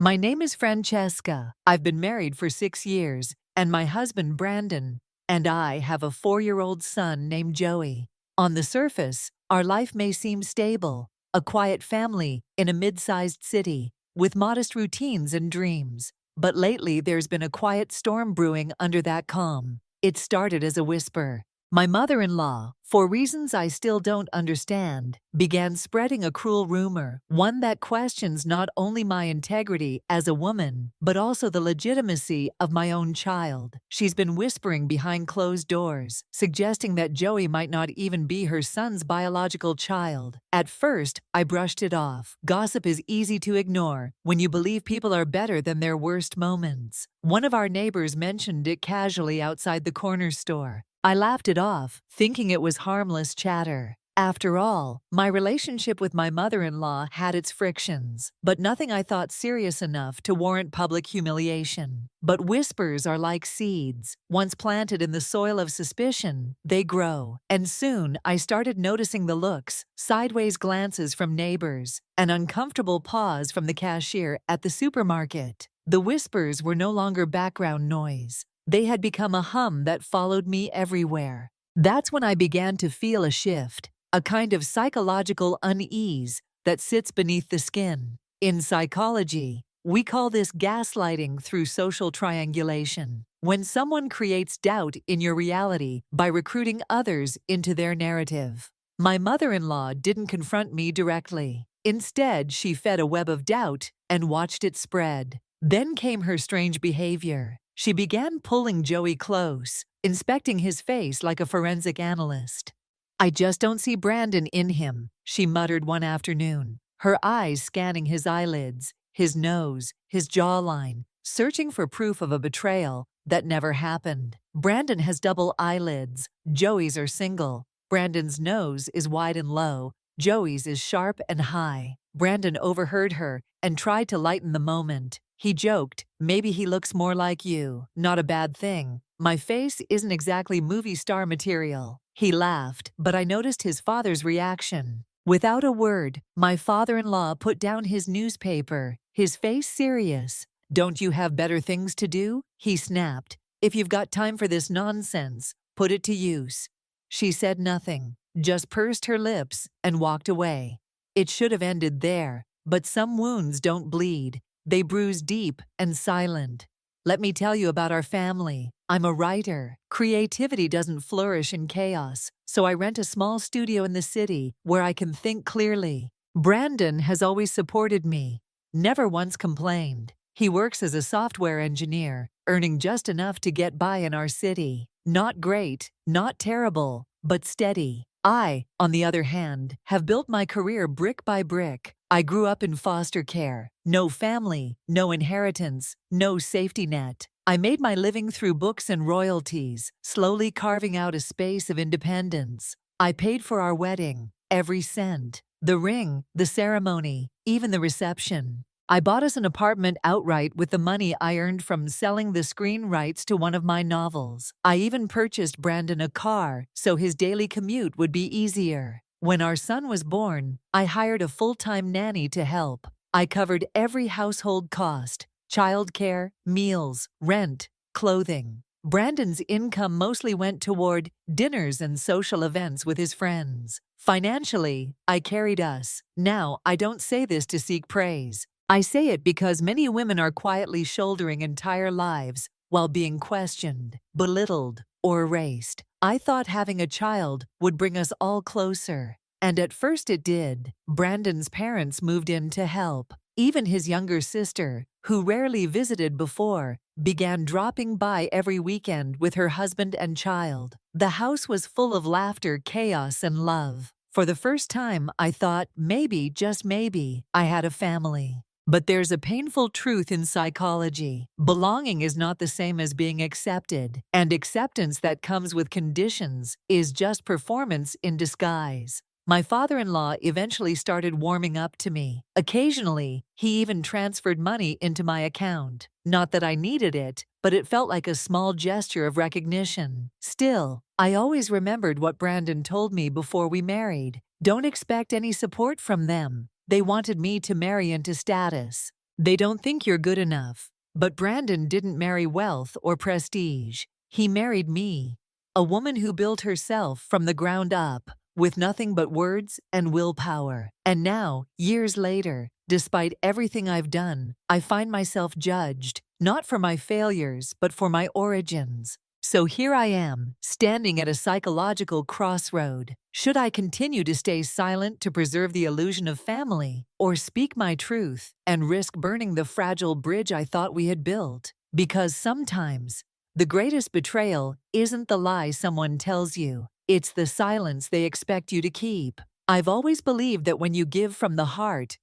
My name is Francesca. I've been married for 6 years, and my husband Brandon and I have a 4-year-old son named Joey. On the surface, our life may seem stable, a quiet family in a mid-sized city with modest routines and dreams. But lately there's been a quiet storm brewing under that calm. It started as a whisper. My mother-in-law, for reasons I still don't understand, began spreading a cruel rumor, one that questions not only my integrity as a woman, but also the legitimacy of my own child. She's been whispering behind closed doors, suggesting that Joey might not even be her son's biological child. At first, I brushed it off. Gossip is easy to ignore when you believe people are better than their worst moments. One of our neighbors mentioned it casually outside the corner store. I laughed it off, thinking it was harmless chatter. After all, my relationship with my mother-in-law had its frictions, but nothing I thought serious enough to warrant public humiliation. But whispers are like seeds. Once planted in the soil of suspicion, they grow. And soon, I started noticing the looks, sideways glances from neighbors, an uncomfortable pause from the cashier at the supermarket. The whispers were no longer background noise. They had become a hum that followed me everywhere. That's when I began to feel a shift, a kind of psychological unease that sits beneath the skin. In psychology, we call this gaslighting through social triangulation. When someone creates doubt in your reality by recruiting others into their narrative. My mother-in-law didn't confront me directly. Instead, she fed a web of doubt and watched it spread. Then came her strange behavior. She began pulling Joey close, inspecting his face like a forensic analyst. "I just don't see Brandon in him," she muttered one afternoon, her eyes scanning his eyelids, his nose, his jawline, searching for proof of a betrayal that never happened. "Brandon has double eyelids. Joey's are single. Brandon's nose is wide and low. Joey's is sharp and high." Brandon overheard her and tried to lighten the moment. He joked, "Maybe he looks more like you. Not a bad thing. My face isn't exactly movie star material." He laughed, but I noticed his father's reaction. Without a word, my father-in-law put down his newspaper, his face serious. "Don't you have better things to do?" he snapped. "If you've got time for this nonsense, put it to use." She said nothing, just pursed her lips and walked away. It should have ended there, but some wounds don't bleed. They bruise deep and silent. Let me tell you about our family. I'm a writer. Creativity doesn't flourish in chaos, so I rent a small studio in the city where I can think clearly. Brandon has always supported me, never once complained. He works as a software engineer, earning just enough to get by in our city. Not great, not terrible, but steady. I, on the other hand, have built my career brick by brick. I grew up in foster care. No family, no inheritance, no safety net. I made my living through books and royalties, slowly carving out a space of independence. I paid for our wedding, every cent. The ring, the ceremony, even the reception. I bought us an apartment outright with the money I earned from selling the screen rights to one of my novels. I even purchased Brandon a car so his daily commute would be easier. When our son was born, I hired a full-time nanny to help. I covered every household cost: childcare, meals, rent, clothing. Brandon's income mostly went toward dinners and social events with his friends. Financially, I carried us. Now, I don't say this to seek praise. I say it because many women are quietly shouldering entire lives while being questioned, belittled, or erased. I thought having a child would bring us all closer. And at first it did. Brandon's parents moved in to help. Even his younger sister, who rarely visited before, began dropping by every weekend with her husband and child. The house was full of laughter, chaos, and love. For the first time, I thought, maybe, just maybe, I had a family. But there's a painful truth in psychology. Belonging is not the same as being accepted, and acceptance that comes with conditions is just performance in disguise. My father-in-law eventually started warming up to me. Occasionally, he even transferred money into my account. Not that I needed it, but it felt like a small gesture of recognition. Still, I always remembered what Brandon told me before we married. Don't expect any support from them. They wanted me to marry into status. They don't think you're good enough. But Brandon didn't marry wealth or prestige. He married me, a woman who built herself from the ground up, with nothing but words and willpower. And now, years later, despite everything I've done, I find myself judged, not for my failures, but for my origins. So here I am, standing at a psychological crossroad. Should I continue to stay silent to preserve the illusion of family, or speak my truth and risk burning the fragile bridge I thought we had built? Because sometimes, the greatest betrayal isn't the lie someone tells you, it's the silence they expect you to keep. I've always believed that when you give from the heart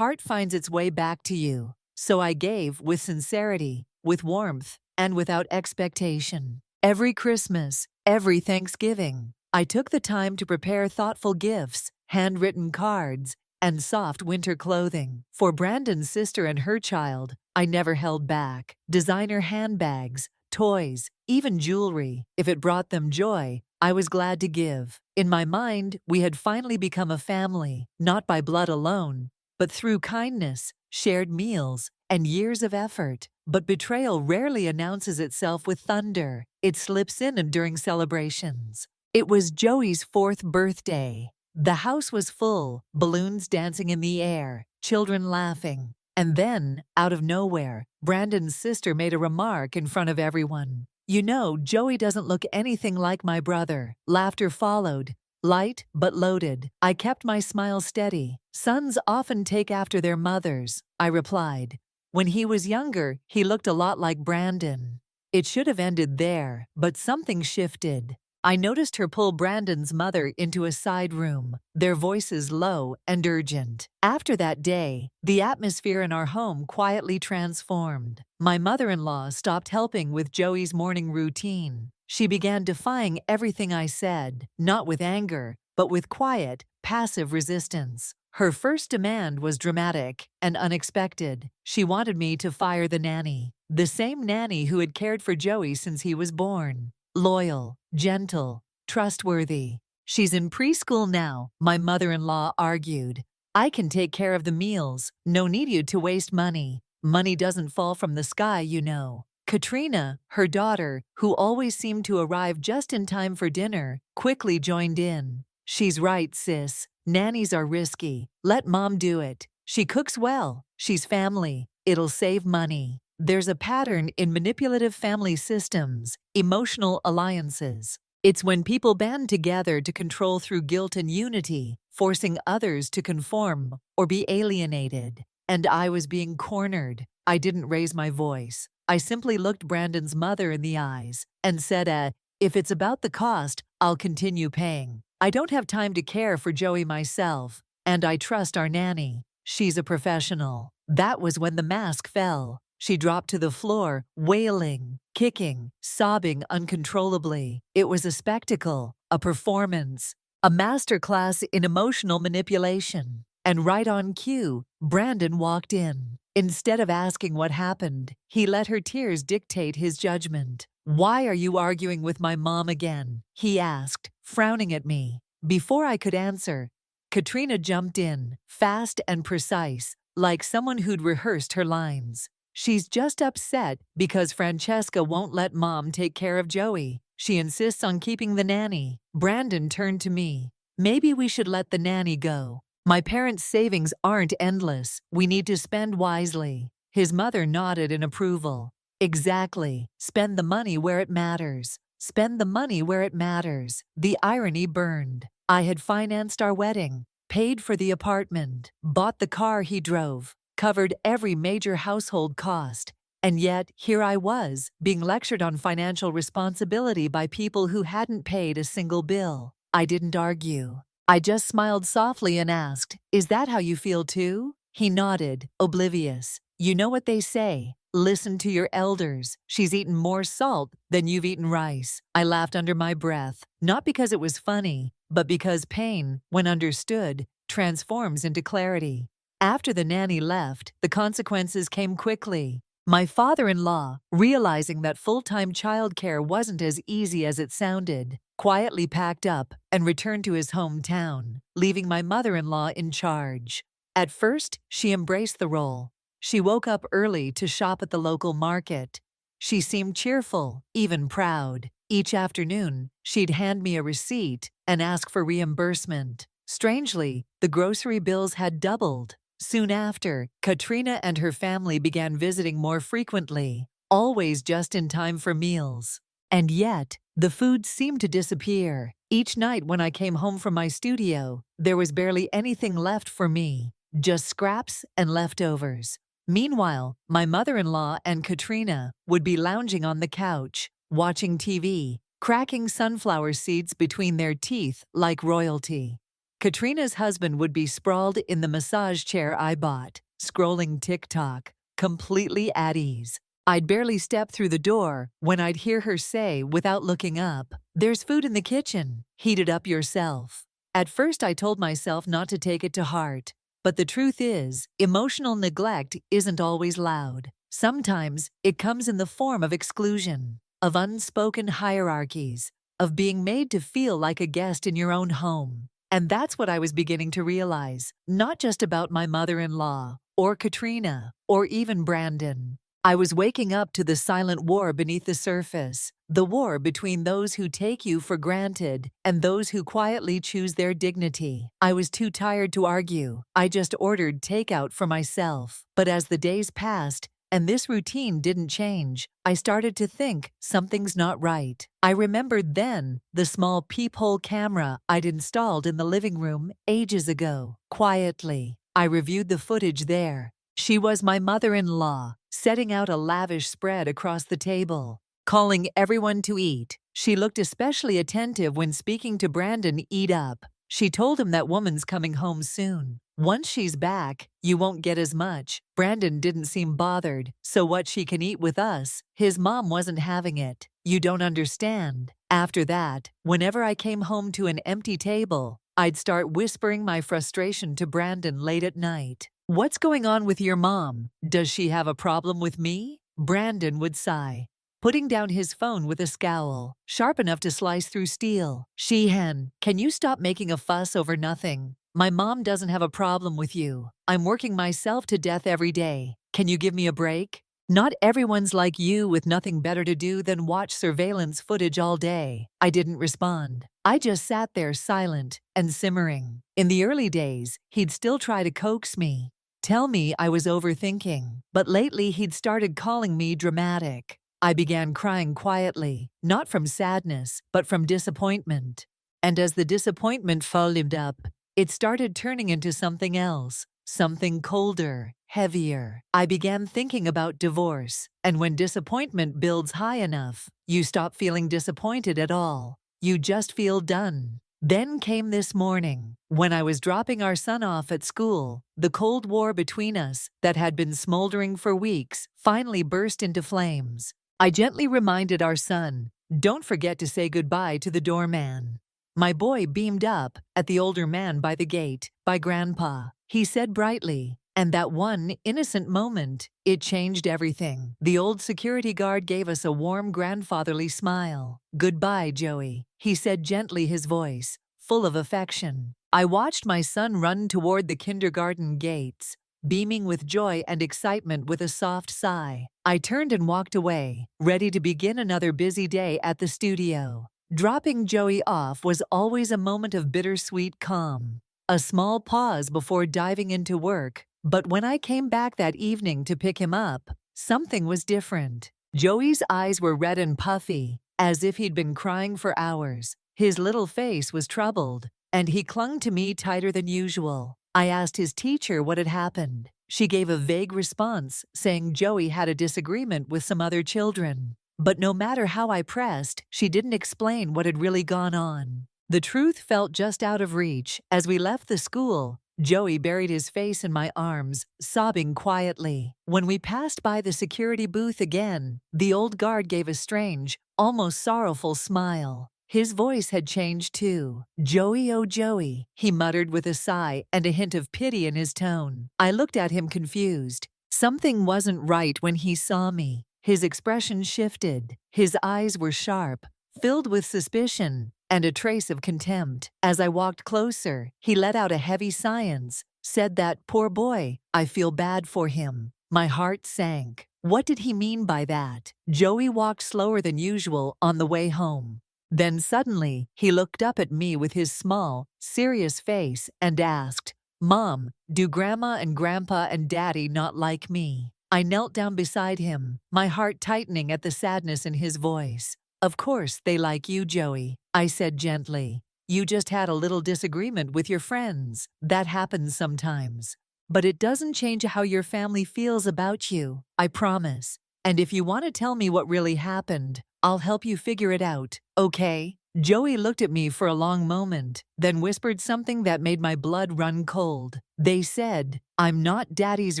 finds its way back to you. So I gave with sincerity, with warmth, and without expectation. Every Christmas, every Thanksgiving, I took the time to prepare thoughtful gifts, handwritten cards, and soft winter clothing. For Brandon's sister and her child, I never held back. Designer handbags, toys, even jewelry. If it brought them joy, I was glad to give. In my mind, we had finally become a family, not by blood alone, but through kindness, shared meals, and years of effort. But betrayal rarely announces itself with thunder. It slips in during celebrations. It was Joey's 4th birthday. The house was full, balloons dancing in the air, children laughing. And then, out of nowhere, Brandon's sister made a remark in front of everyone. "You know, Joey doesn't look anything like my brother." Laughter followed, light but loaded. I kept my smile steady. "Sons often take after their mothers," I replied. "When he was younger, he looked a lot like Brandon." It should have ended there, but something shifted. I noticed her pull Brandon's mother into a side room, their voices low and urgent. After that day, the atmosphere in our home quietly transformed. My mother-in-law stopped helping with Joey's morning routine. She began defying everything I said, not with anger, but with quiet, passive resistance. Her first demand was dramatic and unexpected. She wanted me to fire the nanny, the same nanny who had cared for Joey since he was born. Loyal, gentle, trustworthy. "She's in preschool now," my mother-in-law argued. "I can take care of the meals. No need you to waste money. Money doesn't fall from the sky, you know." Katrina, her daughter, who always seemed to arrive just in time for dinner, quickly joined in. "She's right, sis. Nannies are risky. Let mom do it. She cooks well. She's family. It'll save money." There's a pattern in manipulative family systems, emotional alliances. It's when people band together to control through guilt and unity, forcing others to conform or be alienated. And I was being cornered. I didn't raise my voice. I simply looked Brandon's mother in the eyes and said, "If it's about the cost, I'll continue paying. I don't have time to care for Joey myself, and I trust our nanny. She's a professional." That was when the mask fell. She dropped to the floor, wailing, kicking, sobbing uncontrollably. It was a spectacle, a performance, a masterclass in emotional manipulation. And right on cue, Brandon walked in. Instead of asking what happened, he let her tears dictate his judgment. "Why are you arguing with my mom again?" he asked, frowning at me. Before I could answer, Katrina jumped in, fast and precise, like someone who'd rehearsed her lines. "She's just upset because Francesca won't let mom take care of Joey. She insists on keeping the nanny." Brandon turned to me. "Maybe we should let the nanny go. My parents' savings aren't endless. We need to spend wisely." His mother nodded in approval. "Exactly. Spend the money where it matters. Spend the money where it matters." The irony burned. I had financed our wedding, paid for the apartment, bought the car he drove, covered every major household cost, and yet here I was, being lectured on financial responsibility by people who hadn't paid a single bill. I didn't argue. I just smiled softly and asked, "Is that how you feel too?" He nodded, oblivious. "You know what they say, listen to your elders. She's eaten more salt than you've eaten rice." I laughed under my breath, not because it was funny, but because pain, when understood, transforms into clarity. After the nanny left, the consequences came quickly. My father-in-law, realizing that full-time childcare wasn't as easy as it sounded, quietly packed up and returned to his hometown, leaving my mother-in-law in charge. At first, she embraced the role. She woke up early to shop at the local market. She seemed cheerful, even proud. Each afternoon, she'd hand me a receipt and ask for reimbursement. Strangely, the grocery bills had doubled. Soon after, Katrina and her family began visiting more frequently, always just in time for meals. And yet, the food seemed to disappear. Each night when I came home from my studio, there was barely anything left for me, just scraps and leftovers. Meanwhile, my mother-in-law and Katrina would be lounging on the couch, watching TV, cracking sunflower seeds between their teeth like royalty. Katrina's husband would be sprawled in the massage chair I bought, scrolling TikTok, completely at ease. I'd barely step through the door when I'd hear her say, without looking up, "There's food in the kitchen. Heat it up yourself." At first I told myself not to take it to heart. But the truth is, emotional neglect isn't always loud. Sometimes it comes in the form of exclusion, of unspoken hierarchies, of being made to feel like a guest in your own home. And that's what I was beginning to realize, not just about my mother-in-law, or Katrina, or even Brandon. I was waking up to the silent war beneath the surface, the war between those who take you for granted and those who quietly choose their dignity. I was too tired to argue. I just ordered takeout for myself. But as the days passed, and this routine didn't change, I started to think something's not right. I remembered then the small peephole camera I'd installed in the living room ages ago. Quietly, I reviewed the footage there. She was my mother-in-law, setting out a lavish spread across the table, calling everyone to eat. She looked especially attentive when speaking to Brandon. "Eat up." She told him that woman's coming home soon. "Once she's back, you won't get as much." Brandon didn't seem bothered. "So what, she can eat with us?" His mom wasn't having it. "You don't understand." After that, whenever I came home to an empty table, I'd start whispering my frustration to Brandon late at night. "What's going on with your mom? Does she have a problem with me?" Brandon would sigh, putting down his phone with a scowl, sharp enough to slice through steel. "Sheehan, can you stop making a fuss over nothing? My mom doesn't have a problem with you. I'm working myself to death every day. Can you give me a break? Not everyone's like you with nothing better to do than watch surveillance footage all day." I didn't respond. I just sat there silent and simmering. In the early days, he'd still try to coax me, tell me I was overthinking. But lately he'd started calling me dramatic. I began crying quietly, not from sadness, but from disappointment. And as the disappointment followed up, it started turning into something else, something colder, heavier. I began thinking about divorce. And when disappointment builds high enough, you stop feeling disappointed at all. You just feel done. Then came this morning, when I was dropping our son off at school. The Cold War between us, that had been smoldering for weeks, finally burst into flames. I gently reminded our son, "Don't forget to say goodbye to the doorman." My boy beamed up at the older man by the gate, "By Grandpa." He said brightly, and that one innocent moment, it changed everything. The old security guard gave us a warm grandfatherly smile. "Goodbye, Joey," he said gently, his voice full of affection. I watched my son run toward the kindergarten gates, beaming with joy and excitement. With a soft sigh, I turned and walked away, ready to begin another busy day at the studio. Dropping Joey off was always a moment of bittersweet calm, a small pause before diving into work. But when I came back that evening to pick him up, something was different. Joey's eyes were red and puffy, as if he'd been crying for hours. His little face was troubled, and he clung to me tighter than usual. I asked his teacher what had happened. She gave a vague response, saying Joey had a disagreement with some other children. But no matter how I pressed, she didn't explain what had really gone on. The truth felt just out of reach. As we left the school, Joey buried his face in my arms, sobbing quietly. When we passed by the security booth again, the old guard gave a strange, almost sorrowful smile. His voice had changed too. "Joey, oh Joey," he muttered with a sigh and a hint of pity in his tone. I looked at him confused. Something wasn't right when he saw me. His expression shifted. His eyes were sharp, filled with suspicion and a trace of contempt. As I walked closer, he let out a heavy sigh, said that, "Poor boy, I feel bad for him." My heart sank. What did he mean by that? Joey walked slower than usual on the way home. Then suddenly, he looked up at me with his small, serious face and asked, "Mom, do Grandma and Grandpa and Daddy not like me?" I knelt down beside him, my heart tightening at the sadness in his voice. "Of course they like you, Joey," I said gently. "You just had a little disagreement with your friends. That happens sometimes. But it doesn't change how your family feels about you, I promise. And if you want to tell me what really happened, I'll help you figure it out, okay?" Joey looked at me for a long moment, then whispered something that made my blood run cold. "They said, I'm not Daddy's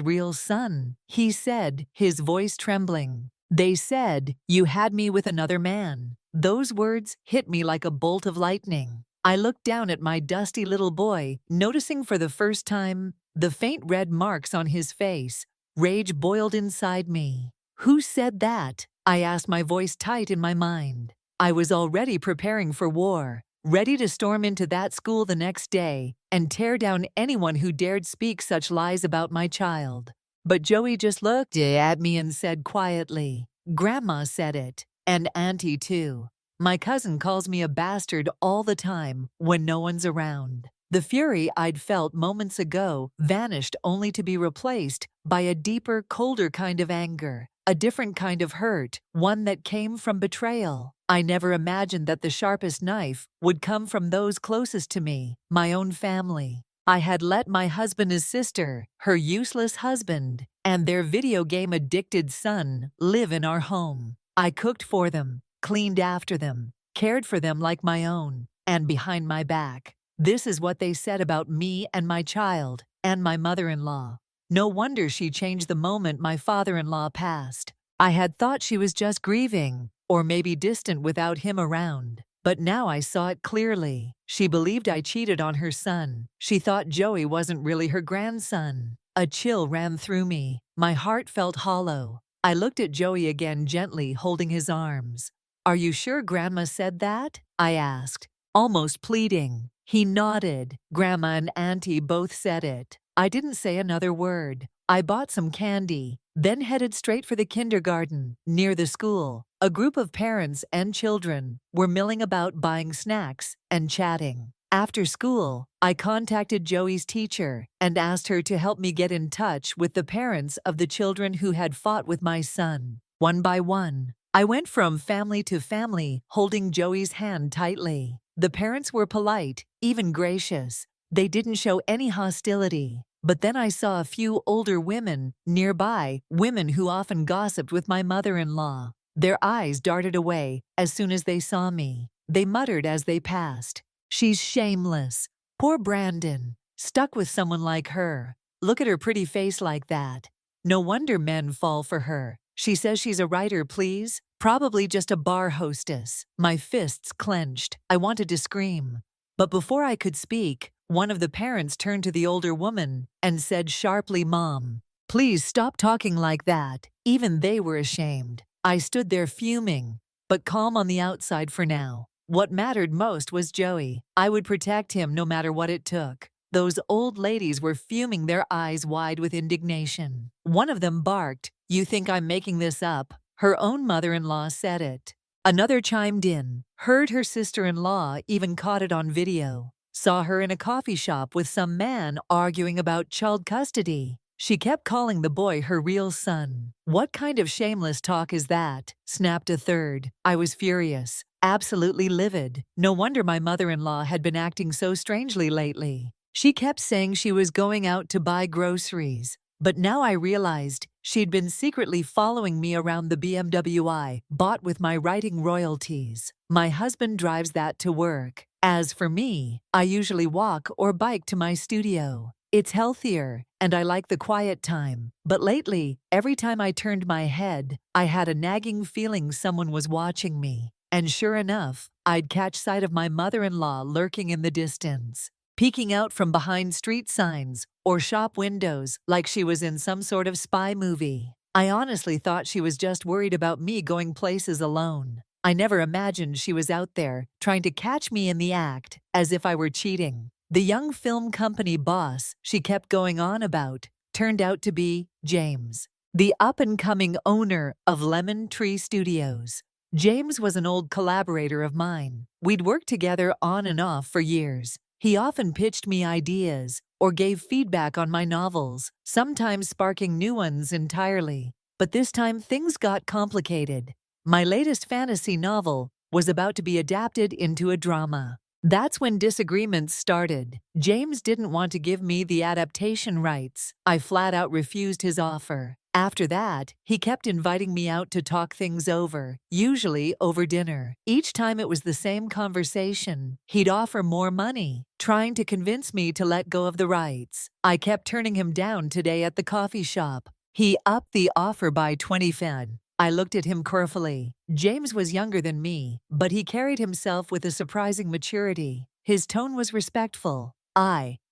real son," he said, his voice trembling. "They said, you had me with another man." Those words hit me like a bolt of lightning. I looked down at my dusty little boy, noticing for the first time the faint red marks on his face. Rage boiled inside me. "Who said that?" I asked, my voice tight in my mind. I was already preparing for war, ready to storm into that school the next day and tear down anyone who dared speak such lies about my child. But Joey just looked at me and said quietly, "Grandma said it, and Auntie too. My cousin calls me a bastard all the time when no one's around." The fury I'd felt moments ago vanished only to be replaced by a deeper, colder kind of anger, a different kind of hurt, one that came from betrayal. I never imagined that the sharpest knife would come from those closest to me, my own family. I had let my husband's sister, her useless husband, and their video game addicted son live in our home. I cooked for them, cleaned after them, cared for them like my own, and behind my back. This is what they said about me and my child, and my mother-in-law. No wonder she changed the moment my father-in-law passed. I had thought she was just grieving, or maybe distant without him around. But now I saw it clearly. She believed I cheated on her son. She thought Joey wasn't really her grandson. A chill ran through me. My heart felt hollow. I looked at Joey again, gently holding his arms. "Are you sure Grandma said that?" I asked, almost pleading. He nodded. "Grandma and Auntie both said it." I didn't say another word. I bought some candy, then headed straight for the kindergarten, near the school. A group of parents and children were milling about buying snacks and chatting. After school, I contacted Joey's teacher and asked her to help me get in touch with the parents of the children who had fought with my son. One by one, I went from family to family, holding Joey's hand tightly. The parents were polite, even gracious. They didn't show any hostility. But then I saw a few older women nearby, women who often gossiped with my mother-in-law. Their eyes darted away as soon as they saw me. They muttered as they passed, "She's shameless. Poor Brandon. Stuck with someone like her. Look at her pretty face like that. No wonder men fall for her. She says she's a writer, please. Probably just a bar hostess." My fists clenched. I wanted to scream. But before I could speak, one of the parents turned to the older woman and said sharply, "Mom, please stop talking like that." Even they were ashamed. I stood there fuming, but calm on the outside for now. What mattered most was Joey. I would protect him no matter what it took. Those old ladies were fuming, their eyes wide with indignation. One of them barked, "You think I'm making this up?" Her own mother-in-law said it. Another chimed in, heard her sister-in-law, even caught it on video. Saw her in a coffee shop with some man arguing about child custody. She kept calling the boy her real son. "What kind of shameless talk is that?" snapped a third. I was furious, absolutely livid. No wonder my mother-in-law had been acting so strangely lately. She kept saying she was going out to buy groceries. But now I realized she'd been secretly following me around the BMW I bought with my writing royalties. My husband drives that to work. As for me, I usually walk or bike to my studio. It's healthier, and I like the quiet time. But lately, every time I turned my head, I had a nagging feeling someone was watching me. And sure enough, I'd catch sight of my mother-in-law lurking in the distance, peeking out from behind street signs or shop windows like she was in some sort of spy movie. I honestly thought she was just worried about me going places alone. I never imagined she was out there trying to catch me in the act, as if I were cheating. The young film company boss she kept going on about turned out to be James. the up-and-coming owner of Lemon Tree Studios. James was an old collaborator of mine. We'd worked together on and off for years. He often pitched me ideas or gave feedback on my novels, sometimes sparking new ones entirely. But this time things got complicated. My latest fantasy novel was about to be adapted into a drama. That's when disagreements started. James didn't want to give me the adaptation rights. I flat out refused his offer. After that, he kept inviting me out to talk things over, usually over dinner. Each time it was the same conversation. He'd offer more money, trying to convince me to let go of the rights. I kept turning him down today at the coffee shop. He upped the offer by 20 Fed. I looked at him carefully. James was younger than me, but he carried himself with a surprising maturity. His tone was respectful,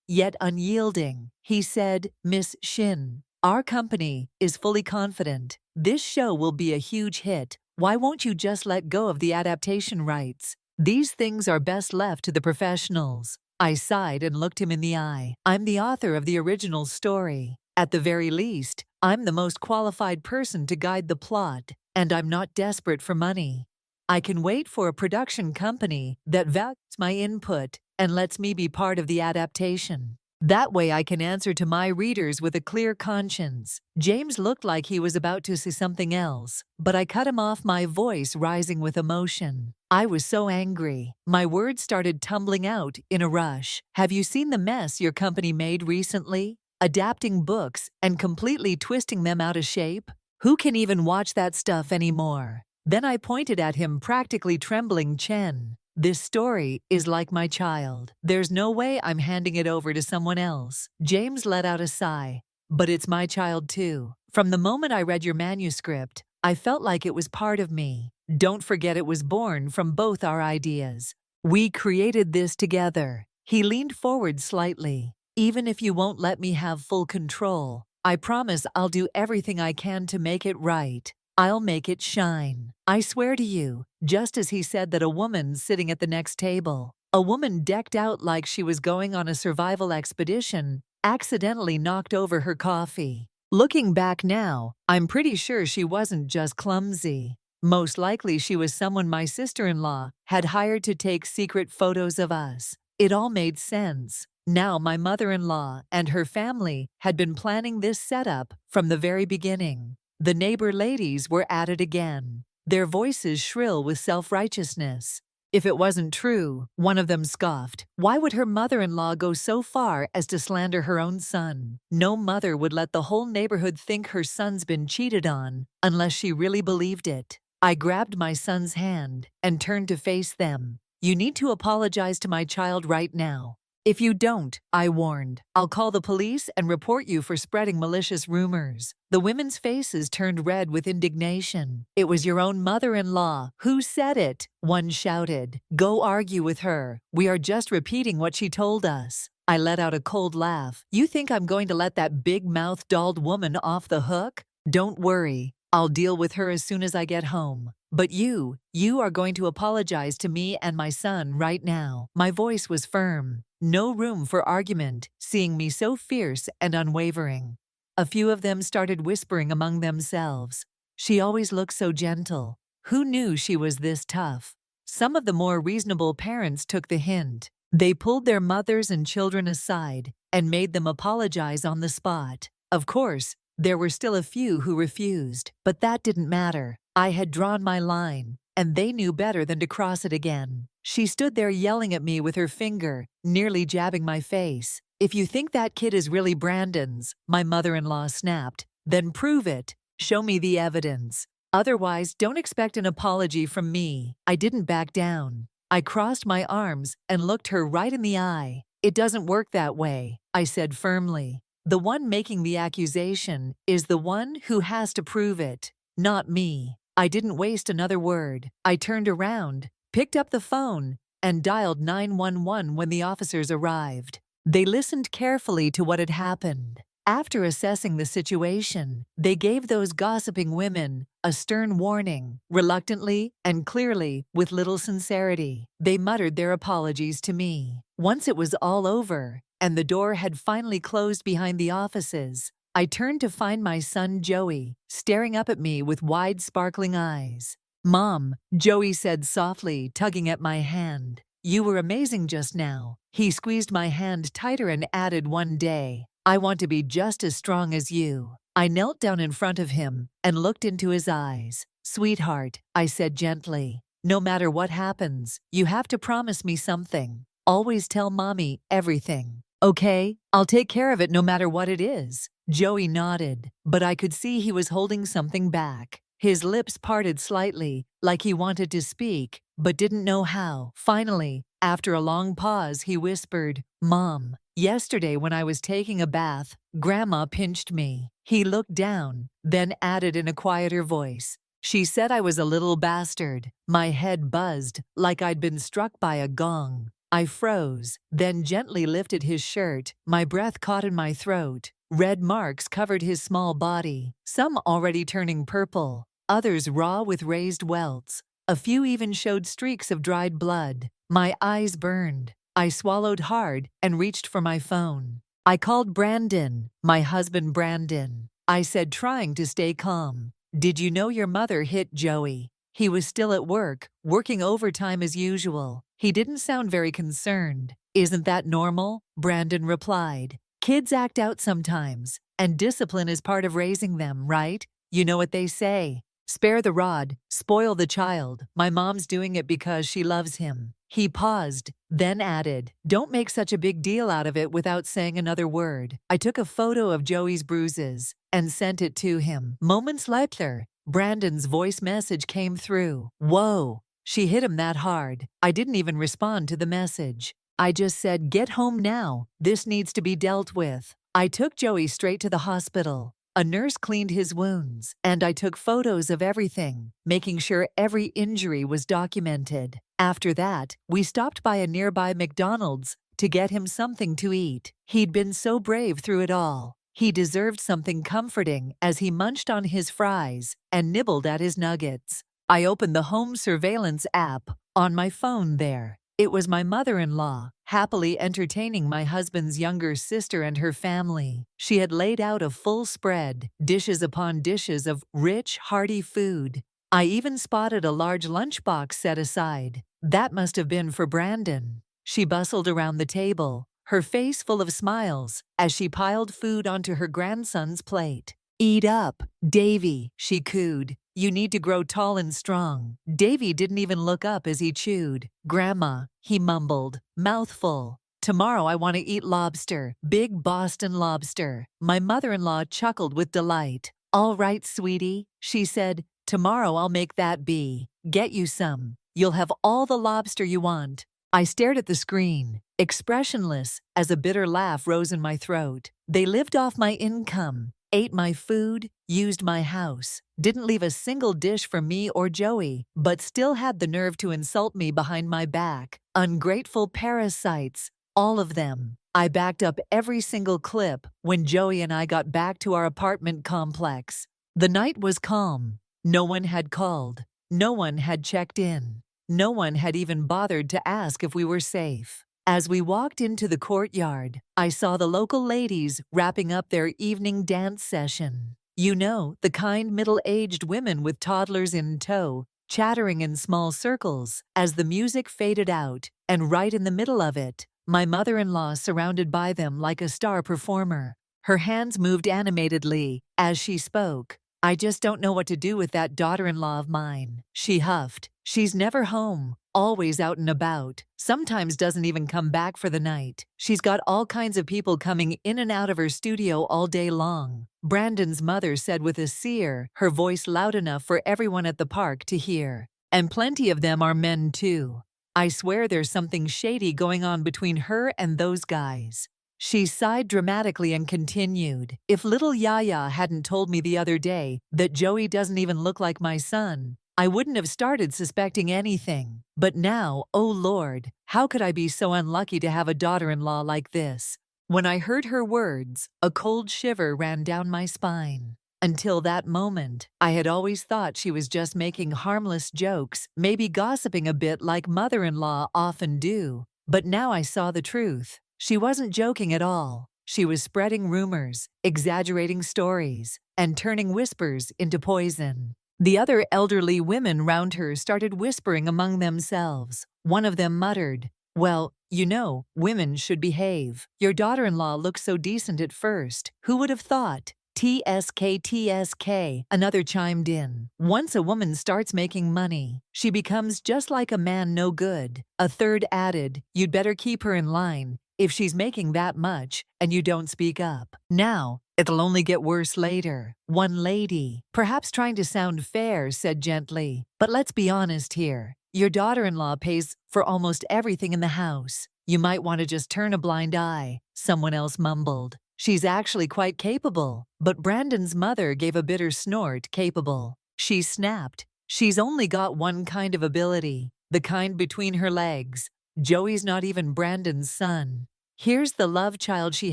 yet unyielding. He said, "Miss Shin, our company is fully confident. This show will be a huge hit. Why won't you just let go of the adaptation rights? These things are best left to the professionals." I sighed and looked him in the eye. I'm the author of the original story. At the very least, I'm the most qualified person to guide the plot, and I'm not desperate for money. I can wait for a production company that values my input and lets me be part of the adaptation. That way I can answer to my readers with a clear conscience. James looked like he was about to say something else, but I cut him off, my voice rising with emotion. I was so angry. My words started tumbling out in a rush. Have you seen the mess your company made recently? Adapting books and completely twisting them out of shape? Who can even watch that stuff anymore? Then I pointed at him, practically trembling. Chen, this story is like my child. There's no way I'm handing it over to someone else. James let out a sigh. But it's my child too. From the moment I read your manuscript, I felt like it was part of me. Don't forget it was born from both our ideas. We created this together. He leaned forward slightly. Even if you won't let me have full control, I promise I'll do everything I can to make it right. I'll make it shine. I swear to you. Just as he said that, a woman sitting at the next table, a woman decked out like she was going on a survival expedition, accidentally knocked over her coffee. Looking back now, I'm pretty sure she wasn't just clumsy. Most likely she was someone my sister-in-law had hired to take secret photos of us. It all made sense. Now my mother-in-law and her family had been planning this setup from the very beginning. The neighbor ladies were at it again, their voices shrill with self-righteousness. If it wasn't true, one of them scoffed. Why would her mother-in-law go so far as to slander her own son? No mother would let the whole neighborhood think her son's been cheated on unless she really believed it. I grabbed my son's hand and turned to face them. You need to apologize to my child right now. If you don't, I warned, I'll call the police and report you for spreading malicious rumors. The women's faces turned red with indignation. It was your own mother-in-law. Who said it? One shouted. Go argue with her. We are just repeating what she told us. I let out a cold laugh. You think I'm going to let that big-mouthed dolled woman off the hook? Don't worry. I'll deal with her as soon as I get home. But you are going to apologize to me and my son right now. My voice was firm. No room for argument, seeing me so fierce and unwavering. A few of them started whispering among themselves. She always looked so gentle. Who knew she was this tough? Some of the more reasonable parents took the hint. They pulled their mothers and children aside and made them apologize on the spot. Of course, there were still a few who refused, but that didn't matter. I had drawn my line, and they knew better than to cross it again. She stood there yelling at me with her finger, nearly jabbing my face. If you think that kid is really Brandon's, my mother-in-law snapped, then prove it. Show me the evidence. Otherwise, don't expect an apology from me. I didn't back down. I crossed my arms and looked her right in the eye. It doesn't work that way, I said firmly. The one making the accusation is the one who has to prove it, not me. I didn't waste another word. I turned around, picked up the phone, and dialed 911 when the officers arrived. They listened carefully to what had happened. After assessing the situation, they gave those gossiping women a stern warning, reluctantly and clearly, with little sincerity. They muttered their apologies to me. Once it was all over, and the door had finally closed behind the offices, I turned to find my son Joey, staring up at me with wide, sparkling eyes. "Mom," Joey said softly, tugging at my hand. "You were amazing just now." He squeezed my hand tighter and added one day, "I want to be just as strong as you." I knelt down in front of him and looked into his eyes. "Sweetheart," I said gently, "no matter what happens, you have to promise me something. Always tell Mommy everything. Okay? I'll take care of it no matter what it is." Joey nodded, but I could see he was holding something back. His lips parted slightly, like he wanted to speak, but didn't know how. Finally, after a long pause, he whispered, "Mom, yesterday when I was taking a bath, Grandma pinched me." He looked down, then added in a quieter voice, "She said I was a little bastard." My head buzzed, like I'd been struck by a gong. I froze, then gently lifted his shirt. My breath caught in my throat. Red marks covered his small body, some already turning purple, others raw with raised welts. A few even showed streaks of dried blood. My eyes burned. I swallowed hard and reached for my phone. I called Brandon, my husband Brandon. I said, trying to stay calm, "Did you know your mother hit Joey?" He was still at work, working overtime as usual. He didn't sound very concerned. "Isn't that normal?" Brandon replied. "Kids act out sometimes, and discipline is part of raising them, right? You know what they say. Spare the rod, spoil the child. My mom's doing it because she loves him." He paused, then added, "Don't make such a big deal out of it without saying another word." I took a photo of Joey's bruises and sent it to him. Moments later, Brandon's voice message came through. "Whoa, she hit him that hard." I didn't even respond to the message. I just said, "Get home now. This needs to be dealt with." I took Joey straight to the hospital. A nurse cleaned his wounds, and I took photos of everything, making sure every injury was documented. After that, we stopped by a nearby McDonald's to get him something to eat. He'd been so brave through it all. He deserved something comforting as he munched on his fries and nibbled at his nuggets. I opened the home surveillance app on my phone there. It was my mother-in-law, happily entertaining my husband's younger sister and her family. She had laid out a full spread, dishes upon dishes of rich, hearty food. I even spotted a large lunchbox set aside. That must have been for Brandon. She bustled around the table, her face full of smiles, as she piled food onto her grandson's plate. "Eat up, Davy," she cooed. "You need to grow tall and strong." Davy didn't even look up as he chewed. "Grandma," he mumbled, mouthful. "Tomorrow I want to eat lobster, big Boston lobster." My mother-in-law chuckled with delight. "All right, sweetie," she said, "tomorrow I'll make that be. Get you some. You'll have all the lobster you want." I stared at the screen, expressionless, as a bitter laugh rose in my throat. They lived off my income, ate my food, used my house, didn't leave a single dish for me or Joey, but still had the nerve to insult me behind my back. Ungrateful parasites, all of them. I backed up every single clip when Joey and I got back to our apartment complex. The night was calm. No one had called. No one had checked in. No one had even bothered to ask if we were safe. As we walked into the courtyard, I saw the local ladies wrapping up their evening dance session. You know, the kind middle-aged women with toddlers in tow, chattering in small circles as the music faded out, and right in the middle of it, my mother-in-law surrounded by them like a star performer. Her hands moved animatedly as she spoke. "I just don't know what to do with that daughter-in-law of mine," she huffed. "She's never home, always out and about, sometimes doesn't even come back for the night. She's got all kinds of people coming in and out of her studio all day long." Brandon's mother said with a sear, her voice loud enough for everyone at the park to hear. "And plenty of them are men too. I swear there's something shady going on between her and those guys." She sighed dramatically and continued, "If little Yaya hadn't told me the other day that Joey doesn't even look like my son, I wouldn't have started suspecting anything. But now, oh Lord, how could I be so unlucky to have a daughter-in-law like this?" When I heard her words, a cold shiver ran down my spine. Until that moment, I had always thought she was just making harmless jokes, maybe gossiping a bit like mother-in-law often do. But now I saw the truth. She wasn't joking at all. She was spreading rumors, exaggerating stories, and turning whispers into poison. The other elderly women round her started whispering among themselves. One of them muttered, "Well, you know, women should behave. Your daughter-in-law looks so decent at first. Who would have thought?" TSK, TSK, another chimed in. "Once a woman starts making money, she becomes just like a man no good." A third added, "You'd better keep her in line if she's making that much and you don't speak up. Now, it'll only get worse later." One lady, perhaps trying to sound fair, said gently, "But let's be honest here. Your daughter-in-law pays for almost everything in the house. You might want to just turn a blind eye." Someone else mumbled, "She's actually quite capable." But Brandon's mother gave a bitter snort. Capable? She snapped. "She's only got one kind of ability, the kind between her legs. Joey's not even Brandon's son. Here's the love child she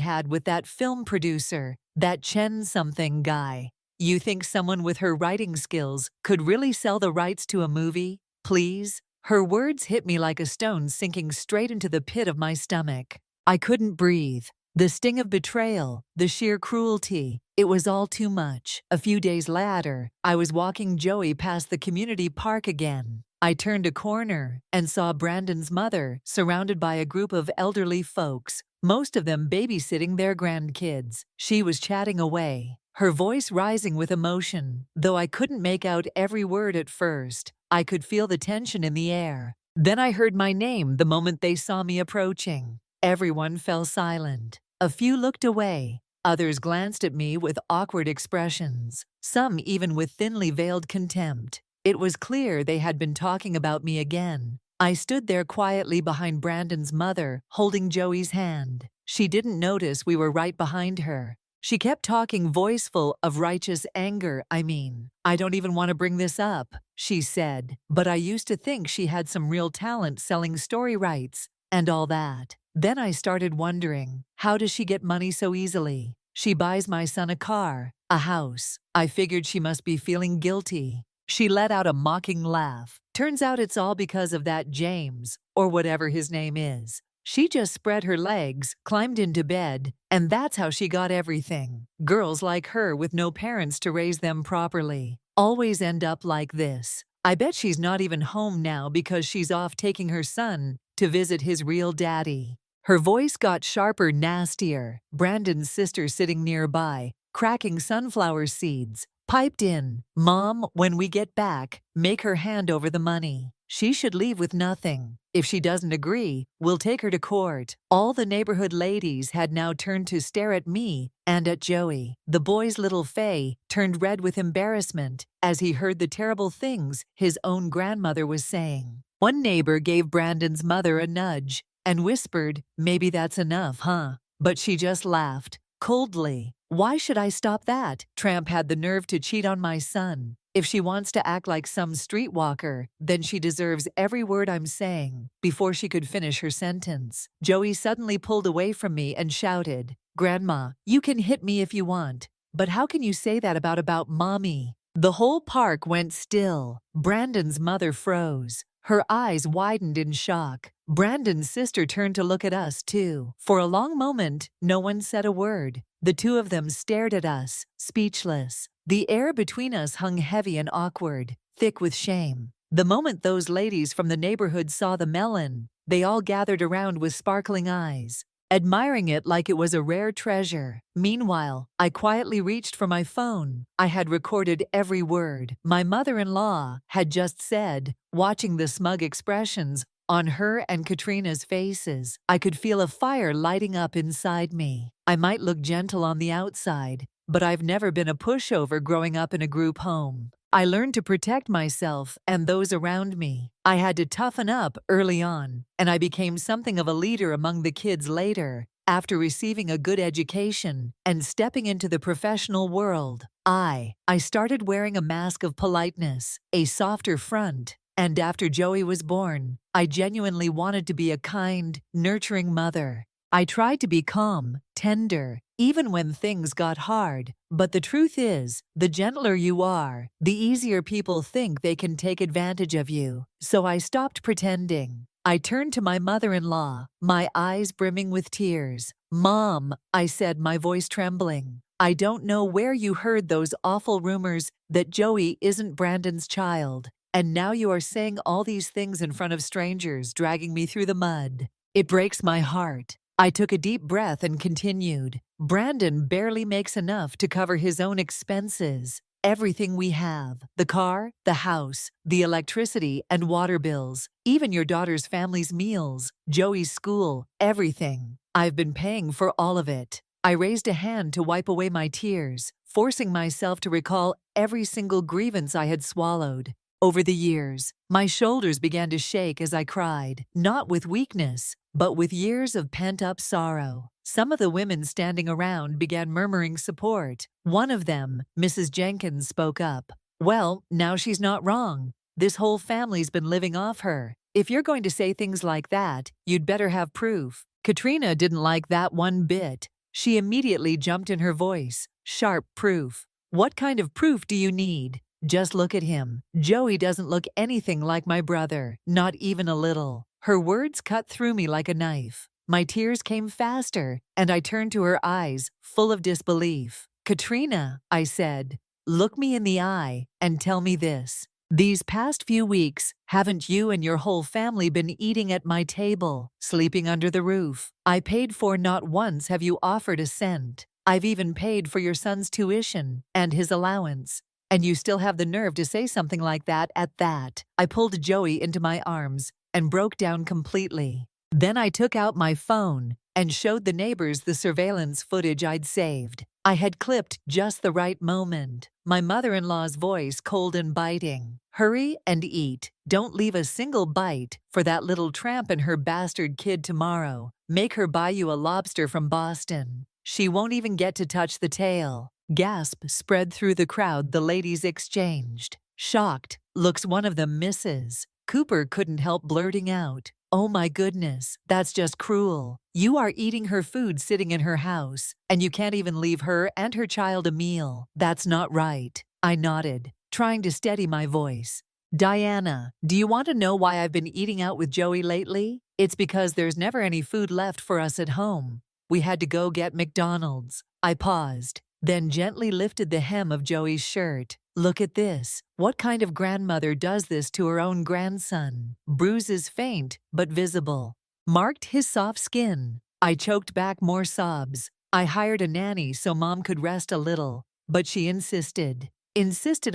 had with that film producer, that Chen something guy. You think someone with her writing skills could really sell the rights to a movie? Please?" Her words hit me like a stone sinking straight into the pit of my stomach. I couldn't breathe. The sting of betrayal, the sheer cruelty, it was all too much. A few days later, I was walking Joey past the community park again. I turned a corner and saw Brandon's mother surrounded by a group of elderly folks, most of them babysitting their grandkids. She was chatting away, her voice rising with emotion, though I couldn't make out every word at first. I could feel the tension in the air. Then I heard my name the moment they saw me approaching. Everyone fell silent. A few looked away. Others glanced at me with awkward expressions, some even with thinly veiled contempt. It was clear they had been talking about me again. I stood there quietly behind Brandon's mother, holding Joey's hand. She didn't notice we were right behind her. She kept talking, voiceful of righteous anger. "I don't even want to bring this up," she said, "but I used to think she had some real talent selling story rights and all that. Then I started wondering, how does she get money so easily? She buys my son a car, a house. I figured she must be feeling guilty." She let out a mocking laugh. "Turns out it's all because of that James, or whatever his name is. She just spread her legs, climbed into bed, and that's how she got everything. Girls like her with no parents to raise them properly always end up like this. I bet she's not even home now because she's off taking her son to visit his real daddy." Her voice got sharper, nastier. Brandon's sister, sitting nearby, cracking sunflower seeds, piped in, "Mom, when we get back, make her hand over the money. She should leave with nothing. If she doesn't agree, we'll take her to court." All the neighborhood ladies had now turned to stare at me and at Joey. The boy's little Faye turned red with embarrassment as he heard the terrible things his own grandmother was saying. One neighbor gave Brandon's mother a nudge and whispered, "Maybe that's enough, huh?" But she just laughed, coldly. "Why should I stop that? Tramp had the nerve to cheat on my son. If she wants to act like some streetwalker, then she deserves every word I'm saying." Before she could finish her sentence, Joey suddenly pulled away from me and shouted, "Grandma, you can hit me if you want, but how can you say that about Mommy?" The whole park went still. Brandon's mother froze. Her eyes widened in shock. Brandon's sister turned to look at us too. For a long moment, no one said a word. The two of them stared at us, speechless. The air between us hung heavy and awkward, thick with shame. The moment those ladies from the neighborhood saw the melon, they all gathered around with sparkling eyes, admiring it like it was a rare treasure. Meanwhile, I quietly reached for my phone. I had recorded every word my mother-in-law had just said, watching the smug expressions on her and Katrina's faces. I could feel a fire lighting up inside me. I might look gentle on the outside, but I've never been a pushover growing up in a group home. I learned to protect myself and those around me. I had to toughen up early on, and I became something of a leader among the kids later, after receiving a good education and stepping into the professional world. I started wearing a mask of politeness, a softer front, and after Joey was born, I genuinely wanted to be a kind, nurturing mother. I tried to be calm, tender, even when things got hard. But the truth is, the gentler you are, the easier people think they can take advantage of you. So I stopped pretending. I turned to my mother-in-law, my eyes brimming with tears. "Mom," I said, my voice trembling, "I don't know where you heard those awful rumors that Joey isn't Brandon's child, and now you are saying all these things in front of strangers, dragging me through the mud. It breaks my heart." I took a deep breath and continued, "Brandon barely makes enough to cover his own expenses. Everything we have, the car, the house, the electricity and water bills, even your daughter's family's meals, Joey's school, everything. I've been paying for all of it." I raised a hand to wipe away my tears, forcing myself to recall every single grievance I had swallowed. Over the years, my shoulders began to shake as I cried, not with weakness, but with years of pent-up sorrow. Some of the women standing around began murmuring support. One of them, Mrs. Jenkins, spoke up. "Well, now she's not wrong. This whole family's been living off her. If you're going to say things like that, you'd better have proof." Katrina didn't like that one bit. She immediately jumped in her voice. "Sharp proof. What kind of proof do you need? Just look at him. Joey doesn't look anything like my brother, not even a little." Her words cut through me like a knife. My tears came faster, and I turned to her eyes, full of disbelief. "Katrina," I said, "look me in the eye and tell me this. These past few weeks, haven't you and your whole family been eating at my table, sleeping under the roof? I paid for, not once have you offered a cent. I've even paid for your son's tuition and his allowance. And you still have the nerve to say something like that at that." I pulled Joey into my arms and broke down completely. Then I took out my phone and showed the neighbors the surveillance footage I'd saved. I had clipped just the right moment. My mother-in-law's voice cold and biting. "Hurry and eat. Don't leave a single bite for that little tramp and her bastard kid tomorrow. Make her buy you a lobster from Boston. She won't even get to touch the tail." Gasp spread through the crowd the ladies exchanged. Shocked looks one of them misses. Cooper couldn't help blurting out, "Oh my goodness, that's just cruel. You are eating her food sitting in her house, and you can't even leave her and her child a meal. That's not right." I nodded, trying to steady my voice. "Diana, do you want to know why I've been eating out with Joey lately? It's because there's never any food left for us at home. We had to go get McDonald's." I paused, then gently lifted the hem of Joey's shirt. "Look at this. What kind of grandmother does this to her own grandson?" Bruises faint but visible marked his soft skin. I choked back more sobs. I hired a nanny so Mom could rest a little, but she insisted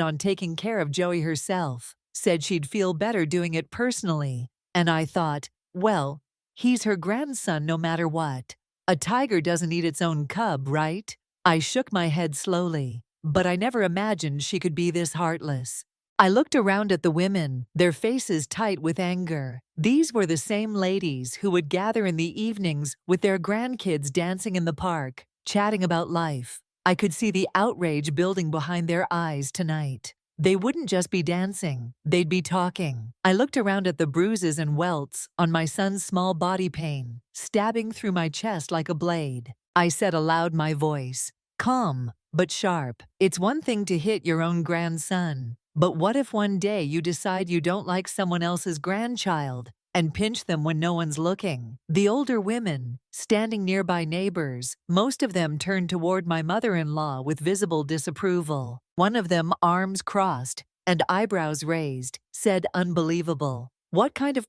on taking care of Joey herself, said she'd feel better doing it personally. And I thought, well, he's her grandson no matter what. A tiger doesn't eat its own cub, right? I shook my head slowly, but I never imagined she could be this heartless. I looked around at the women, their faces tight with anger. These were the same ladies who would gather in the evenings with their grandkids dancing in the park, chatting about life. I could see the outrage building behind their eyes tonight. They wouldn't just be dancing, they'd be talking. I looked around at the bruises and welts on my son's small body pain, stabbing through my chest like a blade. I said aloud, my voice calm but sharp. "It's one thing to hit your own grandson, but what if one day you decide you don't like someone else's grandchild and pinch them when no one's looking?" The older women, standing nearby neighbors, most of them turned toward my mother-in-law with visible disapproval. One of them, arms crossed and eyebrows raised, said, "Unbelievable. What kind of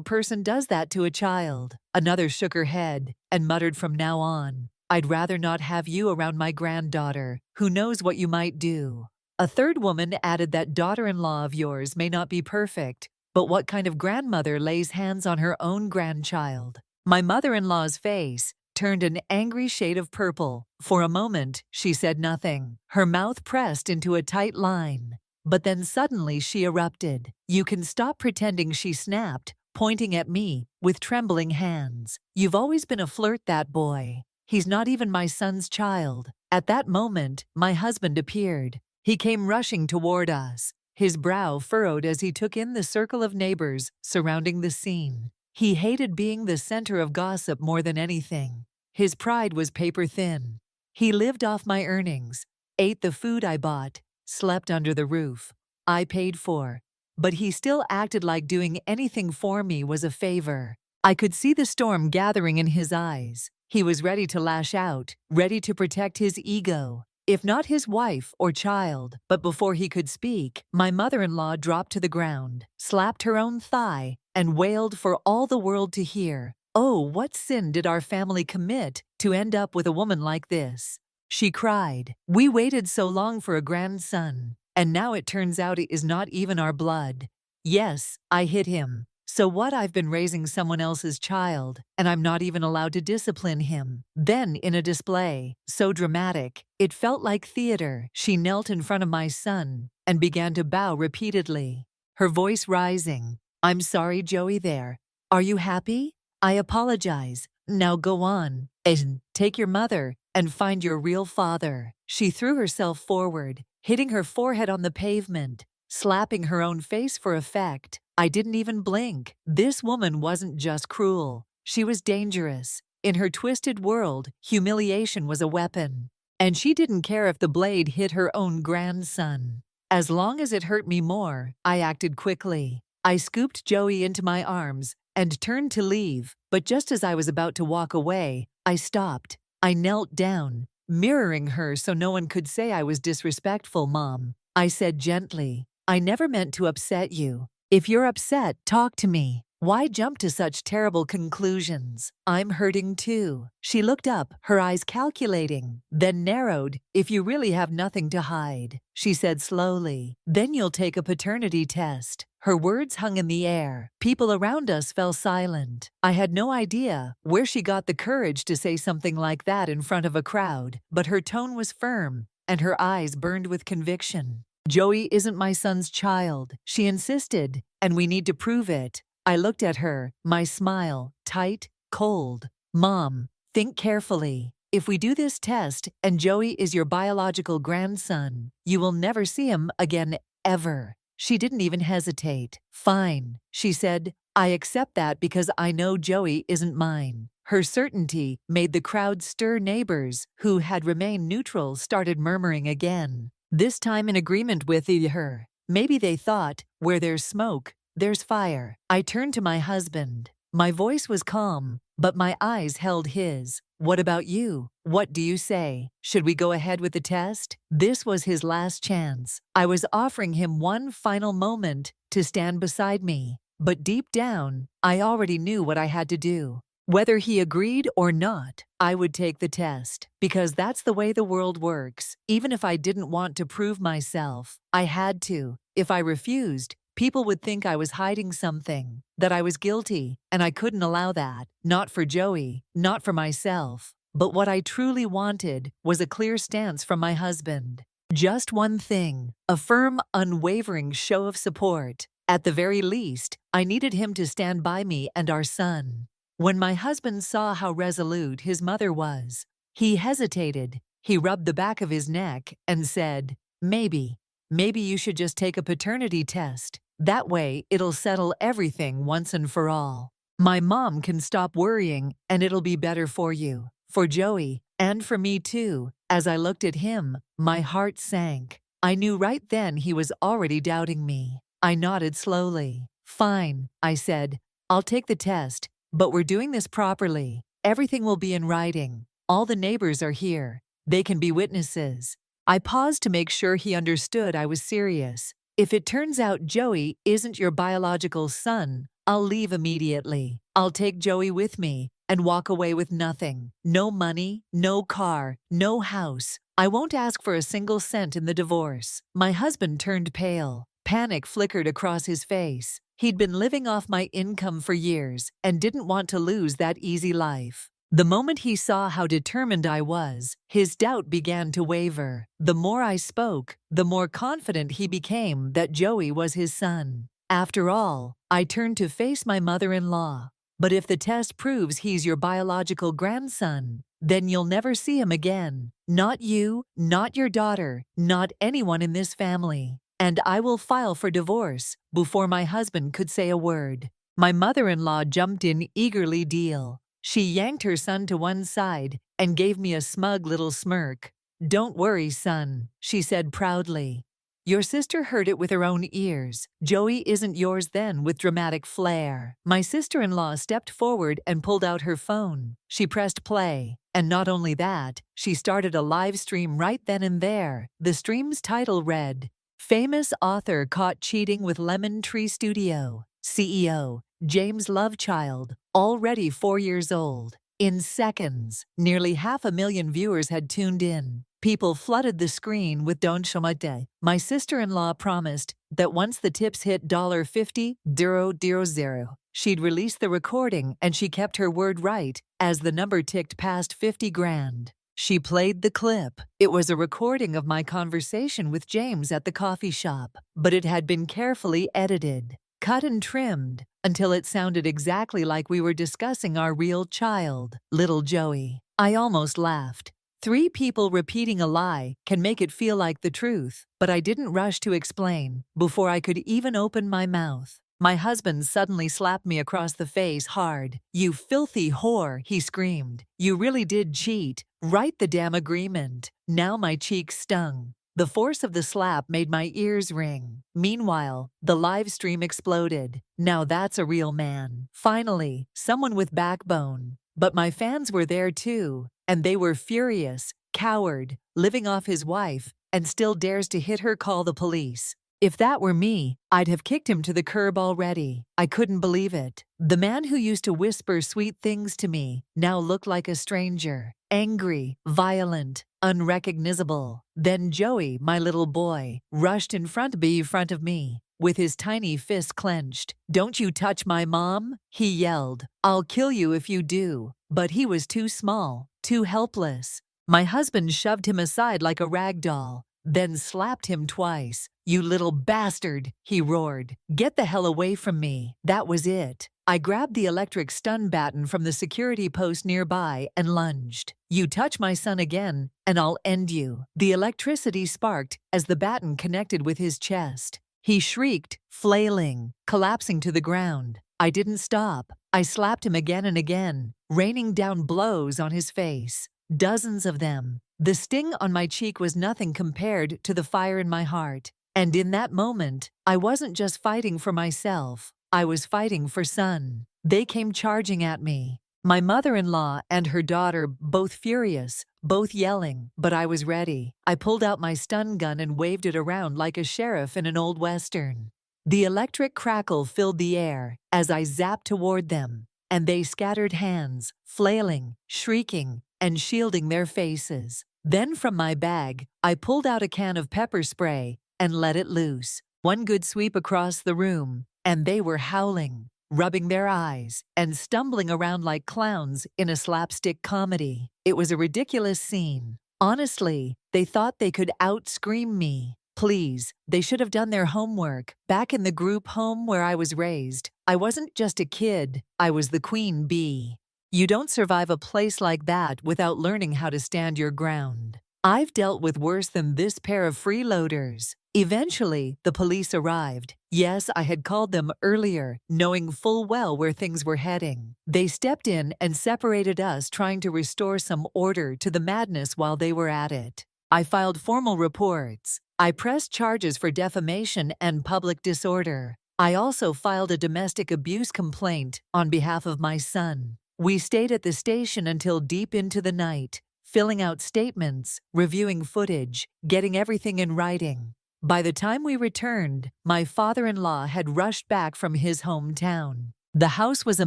person does that to a child?" Another shook her head and muttered, "From now on, I'd rather not have you around my granddaughter. Who knows what you might do?" A third woman added, "That daughter-in-law of yours may not be perfect, but what kind of grandmother lays hands on her own grandchild?" My mother-in-law's face turned an angry shade of purple. For a moment, she said nothing, her mouth pressed into a tight line. But then suddenly she erupted. "You can stop pretending," she snapped, pointing at me with trembling hands. "You've always been a flirt, that boy. He's not even my son's child." At that moment, my husband appeared. He came rushing toward us, his brow furrowed as he took in the circle of neighbors surrounding the scene. He hated being the center of gossip more than anything. His pride was paper thin. He lived off my earnings, ate the food I bought, slept under the roof I paid for, but he still acted like doing anything for me was a favor. I could see the storm gathering in his eyes. He was ready to lash out, ready to protect his ego, if not his wife or child. But before he could speak, my mother-in-law dropped to the ground, slapped her own thigh, and wailed for all the world to hear. "Oh, what sin did our family commit to end up with a woman like this?" She cried. "We waited so long for a grandson, and now it turns out it is not even our blood." Yes, I hit him. So what? I've been raising someone else's child, and I'm not even allowed to discipline him. Then, in a display, so dramatic, it felt like theater, she knelt in front of my son and began to bow repeatedly, her voice rising. "I'm sorry, Joey there. Are you happy? I apologize. Now go on and take your mother and find your real father." She threw herself forward, hitting her forehead on the pavement, slapping her own face for effect. I didn't even blink. This woman wasn't just cruel. She was dangerous. In her twisted world, humiliation was a weapon. And she didn't care if the blade hit her own grandson. As long as it hurt me more, I acted quickly. I scooped Joey into my arms and turned to leave, but just as I was about to walk away, I stopped. I knelt down, mirroring her so no one could say I was disrespectful. "Mom," I said gently, "I never meant to upset you. If you're upset, talk to me. Why jump to such terrible conclusions? I'm hurting too." She looked up, her eyes calculating, then narrowed. "If you really have nothing to hide," she said slowly, "then you'll take a paternity test." Her words hung in the air. People around us fell silent. I had no idea where she got the courage to say something like that in front of a crowd, but her tone was firm, and her eyes burned with conviction. "Joey isn't my son's child," she insisted, "and we need to prove it." I looked at her, my smile tight, cold. "Mom, think carefully. If we do this test and Joey is your biological grandson, you will never see him again, ever." She didn't even hesitate. "Fine," she said. "I accept that because I know Joey isn't mine." Her certainty made the crowd stir. Neighbors, who had remained neutral, started murmuring again, this time in agreement with her. Maybe they thought, where there's smoke, there's fire. I turned to my husband. My voice was calm, but my eyes held his. "What about you? What do you say? Should we go ahead with the test?" This was his last chance. I was offering him one final moment to stand beside me. But deep down, I already knew what I had to do. Whether he agreed or not, I would take the test, because that's the way the world works. Even if I didn't want to prove myself, I had to. If I refused, people would think I was hiding something, that I was guilty, and I couldn't allow that. Not for Joey, not for myself. But what I truly wanted was a clear stance from my husband. Just one thing, a firm, unwavering show of support. At the very least, I needed him to stand by me and our son. When my husband saw how resolute his mother was, he hesitated. He rubbed the back of his neck and said, Maybe you should just take a paternity test. That way, it'll settle everything once and for all. My mom can stop worrying, and it'll be better for you, for Joey, and for me too." As I looked at him, my heart sank. I knew right then he was already doubting me. I nodded slowly. "Fine," I said. "I'll take the test, but we're doing this properly. Everything will be in writing. All the neighbors are here. They can be witnesses." I paused to make sure he understood I was serious. "If it turns out Joey isn't your biological son, I'll leave immediately. I'll take Joey with me and walk away with nothing. No money, no car, no house. I won't ask for a single cent in the divorce." My husband turned pale. Panic flickered across his face. He'd been living off my income for years and didn't want to lose that easy life. The moment he saw how determined I was, his doubt began to waver. The more I spoke, the more confident he became that Joey was his son. After all, I turned to face my mother-in-law. "But if the test proves he's your biological grandson, then you'll never see him again. Not you, not your daughter, not anyone in this family. And I will file for divorce." Before my husband could say a word, my mother-in-law jumped in eagerly. "Deal." She yanked her son to one side and gave me a smug little smirk. "Don't worry, son," she said proudly. Your sister heard it with her own ears. Joey isn't yours then with dramatic flair. My sister-in-law stepped forward and pulled out her phone. She pressed play. And not only that, she started a live stream right then and there. The stream's title read, Famous Author Caught Cheating with Lemon Tree Studio. CEO, James Lovechild, already 4 years old. In seconds, nearly 500,000 viewers had tuned in. People flooded the screen with Don Chomate. My sister-in-law promised that once the tips hit $50,000, she'd release the recording, and she kept her word right as the number ticked past 50 grand. She played the clip. It was a recording of my conversation with James at the coffee shop, but it had been carefully edited, cut and trimmed until it sounded exactly like we were discussing our real child, little Joey. I almost laughed. 3 people repeating a lie can make it feel like the truth, but I didn't rush to explain before I could even open my mouth. My husband suddenly slapped me across the face hard. "You filthy whore," he screamed. "You really did cheat. Write the damn agreement." Now my cheeks stung. The force of the slap made my ears ring. Meanwhile, the live stream exploded. Now that's a real man. Finally, someone with backbone. But my fans were there too, and they were furious. Coward, living off his wife, and still dares to hit her, call the police. If that were me, I'd have kicked him to the curb already. I couldn't believe it. The man who used to whisper sweet things to me now looked like a stranger. Angry, violent, unrecognizable. Then Joey, my little boy, rushed in front of me, with his tiny fist clenched. "Don't you touch my mom," he yelled. "I'll kill you if you do." But he was too small, too helpless. My husband shoved him aside like a rag doll, then slapped him twice. "You little bastard," he roared. "Get the hell away from me." That was it. I grabbed the electric stun baton from the security post nearby and lunged. "You touch my son again, and I'll end you." The electricity sparked as the baton connected with his chest. He shrieked, flailing, collapsing to the ground. I didn't stop. I slapped him again and again, raining down blows on his face. Dozens of them. The sting on my cheek was nothing compared to the fire in my heart. And in that moment, I wasn't just fighting for myself. I was fighting for son. They came charging at me. My mother-in-law and her daughter, both furious, both yelling, but I was ready. I pulled out my stun gun and waved it around like a sheriff in an old western. The electric crackle filled the air as I zapped toward them, and they scattered hands, flailing, shrieking, and shielding their faces. Then from my bag, I pulled out a can of pepper spray and let it loose. One good sweep across the room, and they were howling, rubbing their eyes, and stumbling around like clowns in a slapstick comedy. It was a ridiculous scene. Honestly, they thought they could out-scream me. Please, they should have done their homework. Back in the group home where I was raised, I wasn't just a kid, I was the queen bee. You don't survive a place like that without learning how to stand your ground. I've dealt with worse than this pair of freeloaders. Eventually, the police arrived. Yes, I had called them earlier, knowing full well where things were heading. They stepped in and separated us, trying to restore some order to the madness while they were at it. I filed formal reports. I pressed charges for defamation and public disorder. I also filed a domestic abuse complaint on behalf of my son. We stayed at the station until deep into the night, filling out statements, reviewing footage, getting everything in writing. By the time we returned, my father-in-law had rushed back from his hometown. The house was a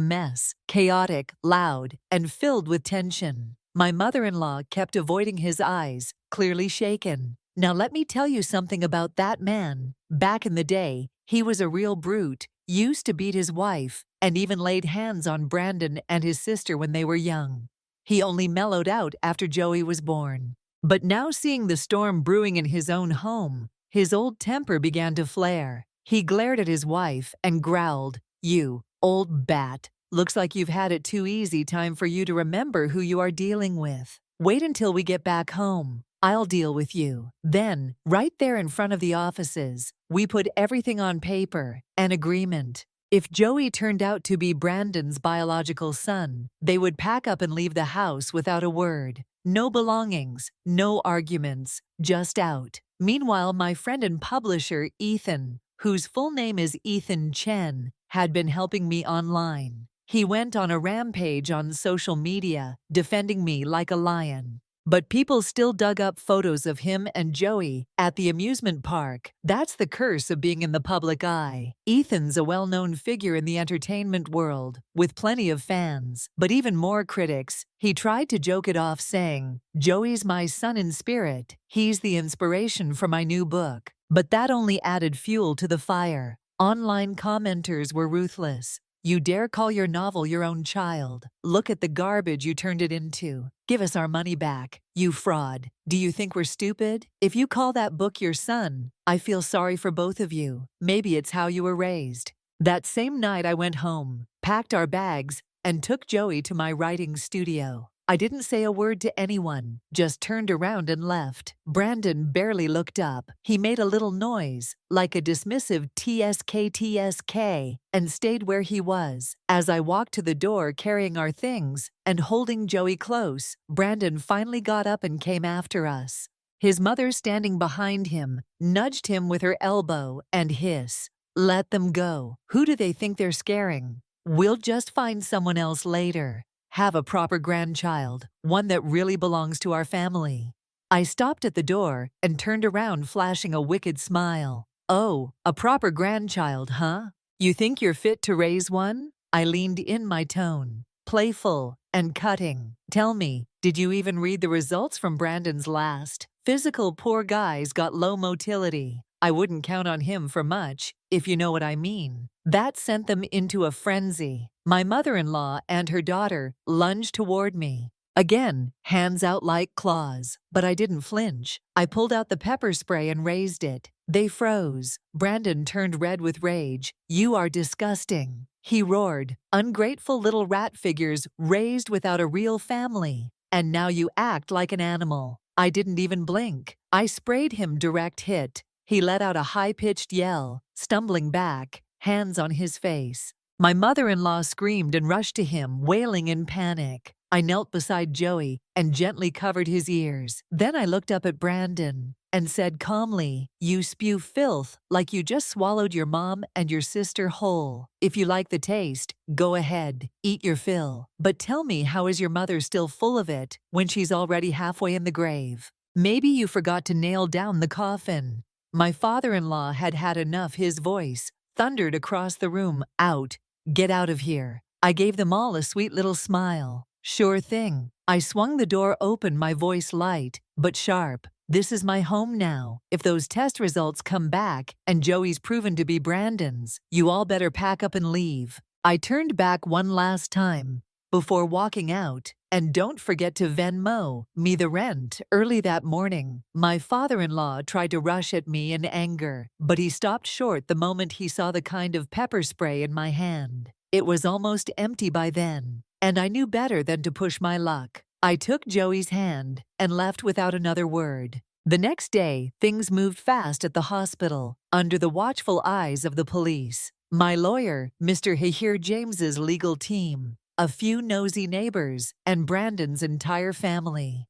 mess, chaotic, loud, and filled with tension. My mother-in-law kept avoiding his eyes, clearly shaken. Now let me tell you something about that man. Back in the day, he was a real brute, used to beat his wife, and even laid hands on Brandon and his sister when they were young. He only mellowed out after Joey was born. But now, seeing the storm brewing in his own home, his old temper began to flare. He glared at his wife and growled, "You old bat, looks like you've had it too easy. Time for you to remember who you are dealing with. Wait until we get back home. I'll deal with you." Then, right there in front of the offices, we put everything on paper, an agreement. If Joey turned out to be Brandon's biological son, they would pack up and leave the house without a word. No belongings, no arguments, just out. Meanwhile, my friend and publisher, Ethan, whose full name is Ethan Chen, had been helping me online. He went on a rampage on social media, defending me like a lion. But people still dug up photos of him and Joey at the amusement park. That's the curse of being in the public eye. Ethan's a well-known figure in the entertainment world, with plenty of fans, but even more critics. He tried to joke it off saying, "Joey's my son in spirit. He's the inspiration for my new book." But that only added fuel to the fire. Online commenters were ruthless. "You dare call your novel your own child? Look at the garbage you turned it into. Give us our money back. You fraud. Do you think we're stupid? If you call that book your son, I feel sorry for both of you. Maybe it's how you were raised." That same night I went home, packed our bags, and took Joey to my writing studio. I didn't say a word to anyone, just turned around and left. Brandon barely looked up. He made a little noise, like a dismissive TSK, and stayed where he was. As I walked to the door carrying our things and holding Joey close, Brandon finally got up and came after us. His mother, standing behind him, nudged him with her elbow and hissed, "Let them go. Who do they think they're scaring? We'll just find someone else later. Have a proper grandchild, one that really belongs to our family." I stopped at the door and turned around, flashing a wicked smile. "Oh, a proper grandchild, huh? You think you're fit to raise one?" I leaned in, my tone playful and cutting. "Tell me, did you even read the results from Brandon's last physical? Poor guy's got low motility. I wouldn't count on him for much, if you know what I mean." That sent them into a frenzy. My mother-in-law and her daughter lunged toward me. Again, hands out like claws, but I didn't flinch. I pulled out the pepper spray and raised it. They froze. Brandon turned red with rage. "You are disgusting," he roared. "Ungrateful little rat figures raised without a real family. And now you act like an animal." I didn't even blink. I sprayed him direct hit. He let out a high-pitched yell, stumbling back, hands on his face. My mother-in-law screamed and rushed to him, wailing in panic. I knelt beside Joey and gently covered his ears. Then I looked up at Brandon and said calmly, "You spew filth like you just swallowed your mom and your sister whole. If you like the taste, go ahead, eat your fill. But tell me, how is your mother still full of it when she's already halfway in the grave? Maybe you forgot to nail down the coffin." My father-in-law had had enough. His voice thundered across the room, "Out. Get out of here." I gave them all a sweet little smile. "Sure thing." I swung the door open, my voice light but sharp. "This is my home now. If those test results come back and Joey's proven to be Brandon's, you all better pack up and leave." I turned back one last time before walking out. "And don't forget to Venmo me the rent." Early that morning, my father-in-law tried to rush at me in anger, but he stopped short the moment he saw the kind of pepper spray in my hand. It was almost empty by then, and I knew better than to push my luck. I took Joey's hand and left without another word. The next day, things moved fast at the hospital, under the watchful eyes of the police. My lawyer, Mr. Hahir James's legal team, a few nosy neighbors, and Brandon's entire family.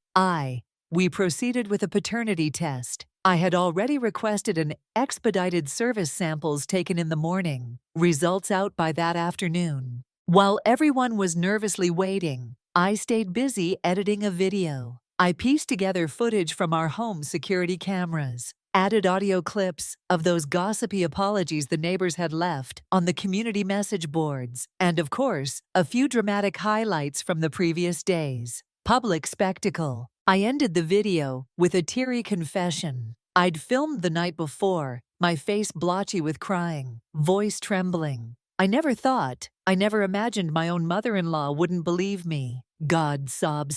We proceeded with a paternity test. I had already requested an expedited service, samples taken in the morning, results out by that afternoon. While everyone was nervously waiting, I stayed busy editing a video. I pieced together footage from our home security cameras, added audio clips of those gossipy apologies the neighbors had left on the community message boards, and of course, a few dramatic highlights from the previous days. Public spectacle. I ended the video with a teary confession. I'd filmed the night before, my face blotchy with crying, voice trembling. I never imagined my own mother-in-law wouldn't believe me. God, sob.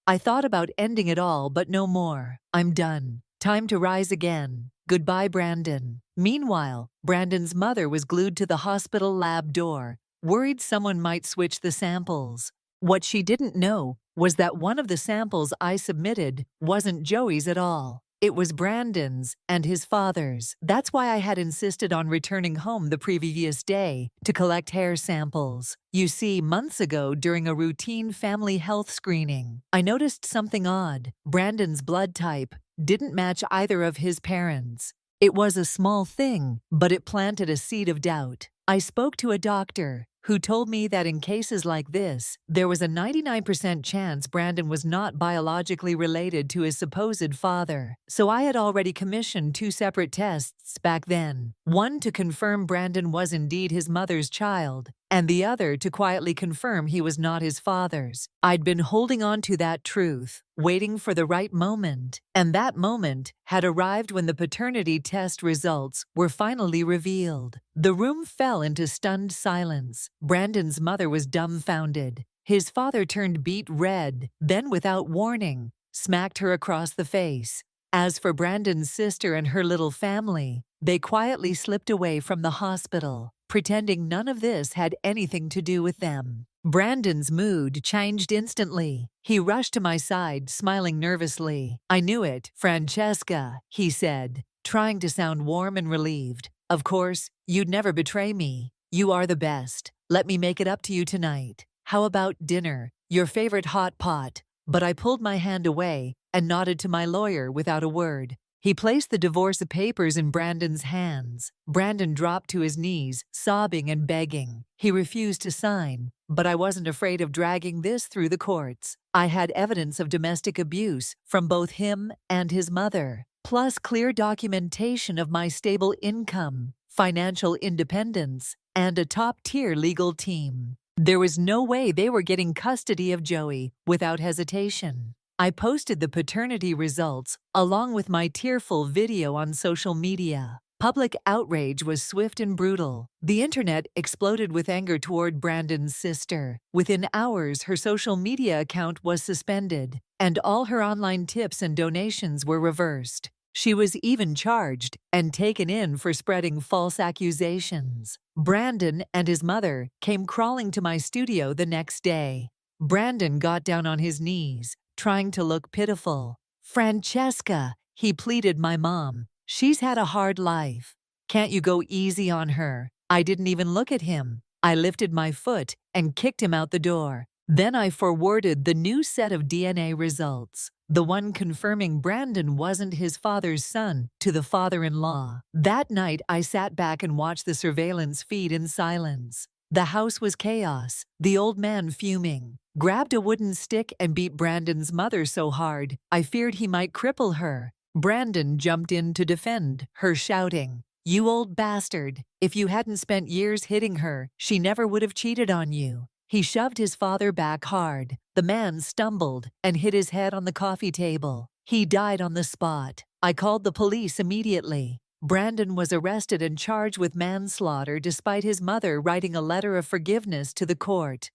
I thought about ending it all, but no more. I'm done. Time to rise again. Goodbye, Brandon. Meanwhile, Brandon's mother was glued to the hospital lab door, worried someone might switch the samples. What she didn't know was that one of the samples I submitted wasn't Joey's at all. It was Brandon's and his father's. That's why I had insisted on returning home the previous day to collect hair samples. You see, months ago during a routine family health screening, I noticed something odd. Brandon's blood type didn't match either of his parents. It was a small thing, but it planted a seed of doubt. I spoke to a doctor who told me that in cases like this, there was a 99% chance Brandon was not biologically related to his supposed father. So I had already commissioned 2 separate tests back then. One to confirm Brandon was indeed his mother's child, and the other to quietly confirm he was not his father's. I'd been holding on to that truth, waiting for the right moment, and that moment had arrived when the paternity test results were finally revealed. The room fell into stunned silence. Brandon's mother was dumbfounded. His father turned beet red, then without warning, smacked her across the face. As for Brandon's sister and her little family, they quietly slipped away from the hospital, pretending none of this had anything to do with them. Brandon's mood changed instantly. He rushed to my side, smiling nervously. "I knew it, Francesca," he said, trying to sound warm and relieved. "Of course, you'd never betray me. You are the best. Let me make it up to you tonight. How about dinner? Your favorite hot pot?" But I pulled my hand away and nodded to my lawyer without a word. He placed the divorce papers in Brandon's hands. Brandon dropped to his knees, sobbing and begging. He refused to sign, but I wasn't afraid of dragging this through the courts. I had evidence of domestic abuse from both him and his mother, plus clear documentation of my stable income, financial independence, and a top-tier legal team. There was no way they were getting custody of Joey without hesitation. I posted the paternity results along with my tearful video on social media. Public outrage was swift and brutal. The internet exploded with anger toward Brandon's sister. Within hours, her social media account was suspended, and all her online tips and donations were reversed. She was even charged and taken in for spreading false accusations. Brandon and his mother came crawling to my studio the next day. Brandon got down on his knees, trying to look pitiful. "Francesca," he pleaded, "my mom. She's had a hard life. Can't you go easy on her?" I didn't even look at him. I lifted my foot and kicked him out the door. Then I forwarded the new set of DNA results, the one confirming Brandon wasn't his father's son, to the father-in-law. That night, I sat back and watched the surveillance feed in silence. The house was chaos, the old man fuming. Grabbed a wooden stick and beat Brandon's mother so hard, I feared he might cripple her. Brandon jumped in to defend her, shouting, "You old bastard! If you hadn't spent years hitting her, she never would have cheated on you." He shoved his father back hard. The man stumbled and hit his head on the coffee table. He died on the spot. I called the police immediately. Brandon was arrested and charged with manslaughter despite his mother writing a letter of forgiveness to the court.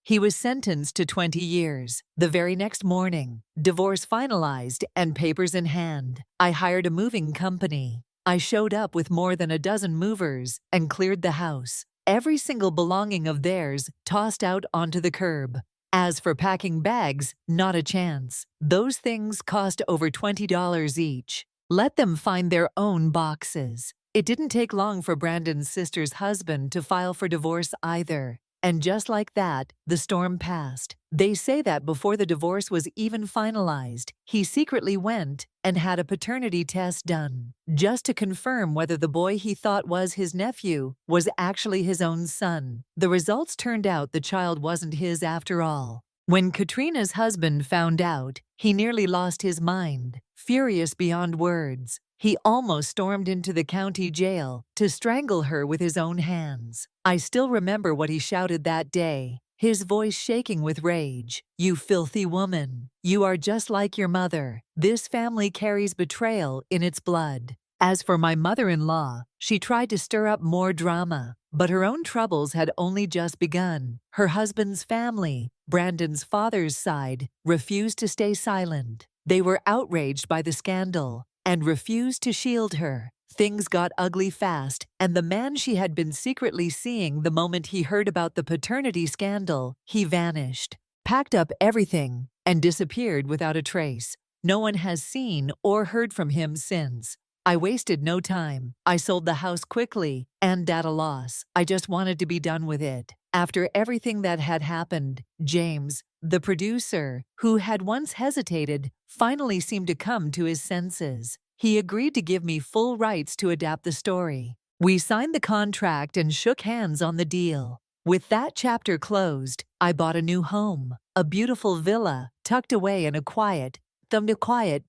He was sentenced to 20 years. The very next morning, divorce finalized and papers in hand, I hired a moving company. I showed up with more than a dozen movers and cleared the house. Every single belonging of theirs tossed out onto the curb. As for packing bags, not a chance. Those things cost over $20 each. Let them find their own boxes. It didn't take long for Brandon's sister's husband to file for divorce either. And just like that, the storm passed. They say that before the divorce was even finalized, he secretly went and had a paternity test done, just to confirm whether the boy he thought was his nephew was actually his own son. The results turned out the child wasn't his after all. When Katrina's husband found out, he nearly lost his mind, furious beyond words. He almost stormed into the county jail to strangle her with his own hands. I still remember what he shouted that day, his voice shaking with rage. "You filthy woman! You are just like your mother. This family carries betrayal in its blood." As for my mother-in-law, she tried to stir up more drama, but her own troubles had only just begun. Her husband's family, Brandon's father's side, refused to stay silent. They were outraged by the scandal and refused to shield her. Things got ugly fast, and the man she had been secretly seeing the moment he heard about the paternity scandal, he vanished, packed up everything, and disappeared without a trace. No one has seen or heard from him since. I wasted no time. I sold the house quickly and at a loss. I just wanted to be done with it. After everything that had happened, James, the producer, who had once hesitated, finally seemed to come to his senses. He agreed to give me full rights to adapt the story. We signed the contract and shook hands on the deal. With that chapter closed, I bought a new home, a beautiful villa tucked away in a quiet,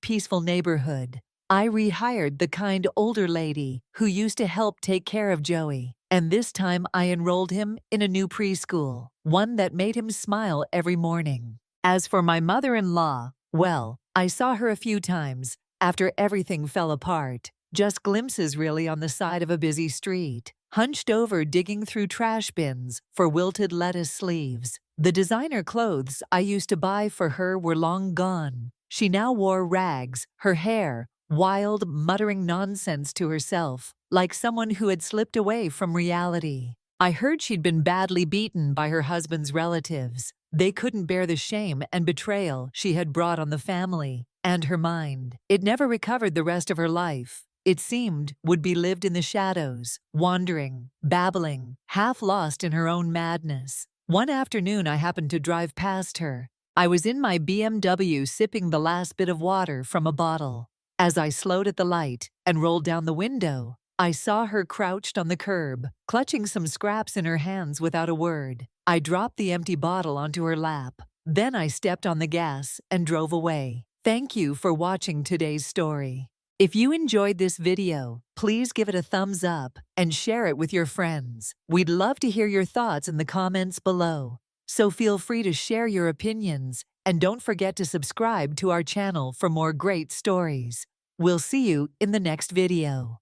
peaceful neighborhood. I rehired the kind older lady who used to help take care of Joey, and this time I enrolled him in a new preschool, one that made him smile every morning. As for my mother-in-law, well, I saw her a few times after everything fell apart. Just glimpses really on the side of a busy street, hunched over digging through trash bins for wilted lettuce sleeves. The designer clothes I used to buy for her were long gone. She now wore rags, her hair wild, muttering nonsense to herself, like someone who had slipped away from reality. I heard she'd been badly beaten by her husband's relatives. They couldn't bear the shame and betrayal she had brought on the family and her mind. It never recovered the rest of her life. It seemed would be lived in the shadows, wandering, babbling, half lost in her own madness. One afternoon I happened to drive past her. I was in my BMW sipping the last bit of water from a bottle. As I slowed at the light and rolled down the window, I saw her crouched on the curb, clutching some scraps in her hands without a word. I dropped the empty bottle onto her lap. Then I stepped on the gas and drove away. Thank you for watching today's story. If you enjoyed this video, please give it a thumbs up and share it with your friends. We'd love to hear your thoughts in the comments below. So feel free to share your opinions and don't forget to subscribe to our channel for more great stories. We'll see you in the next video.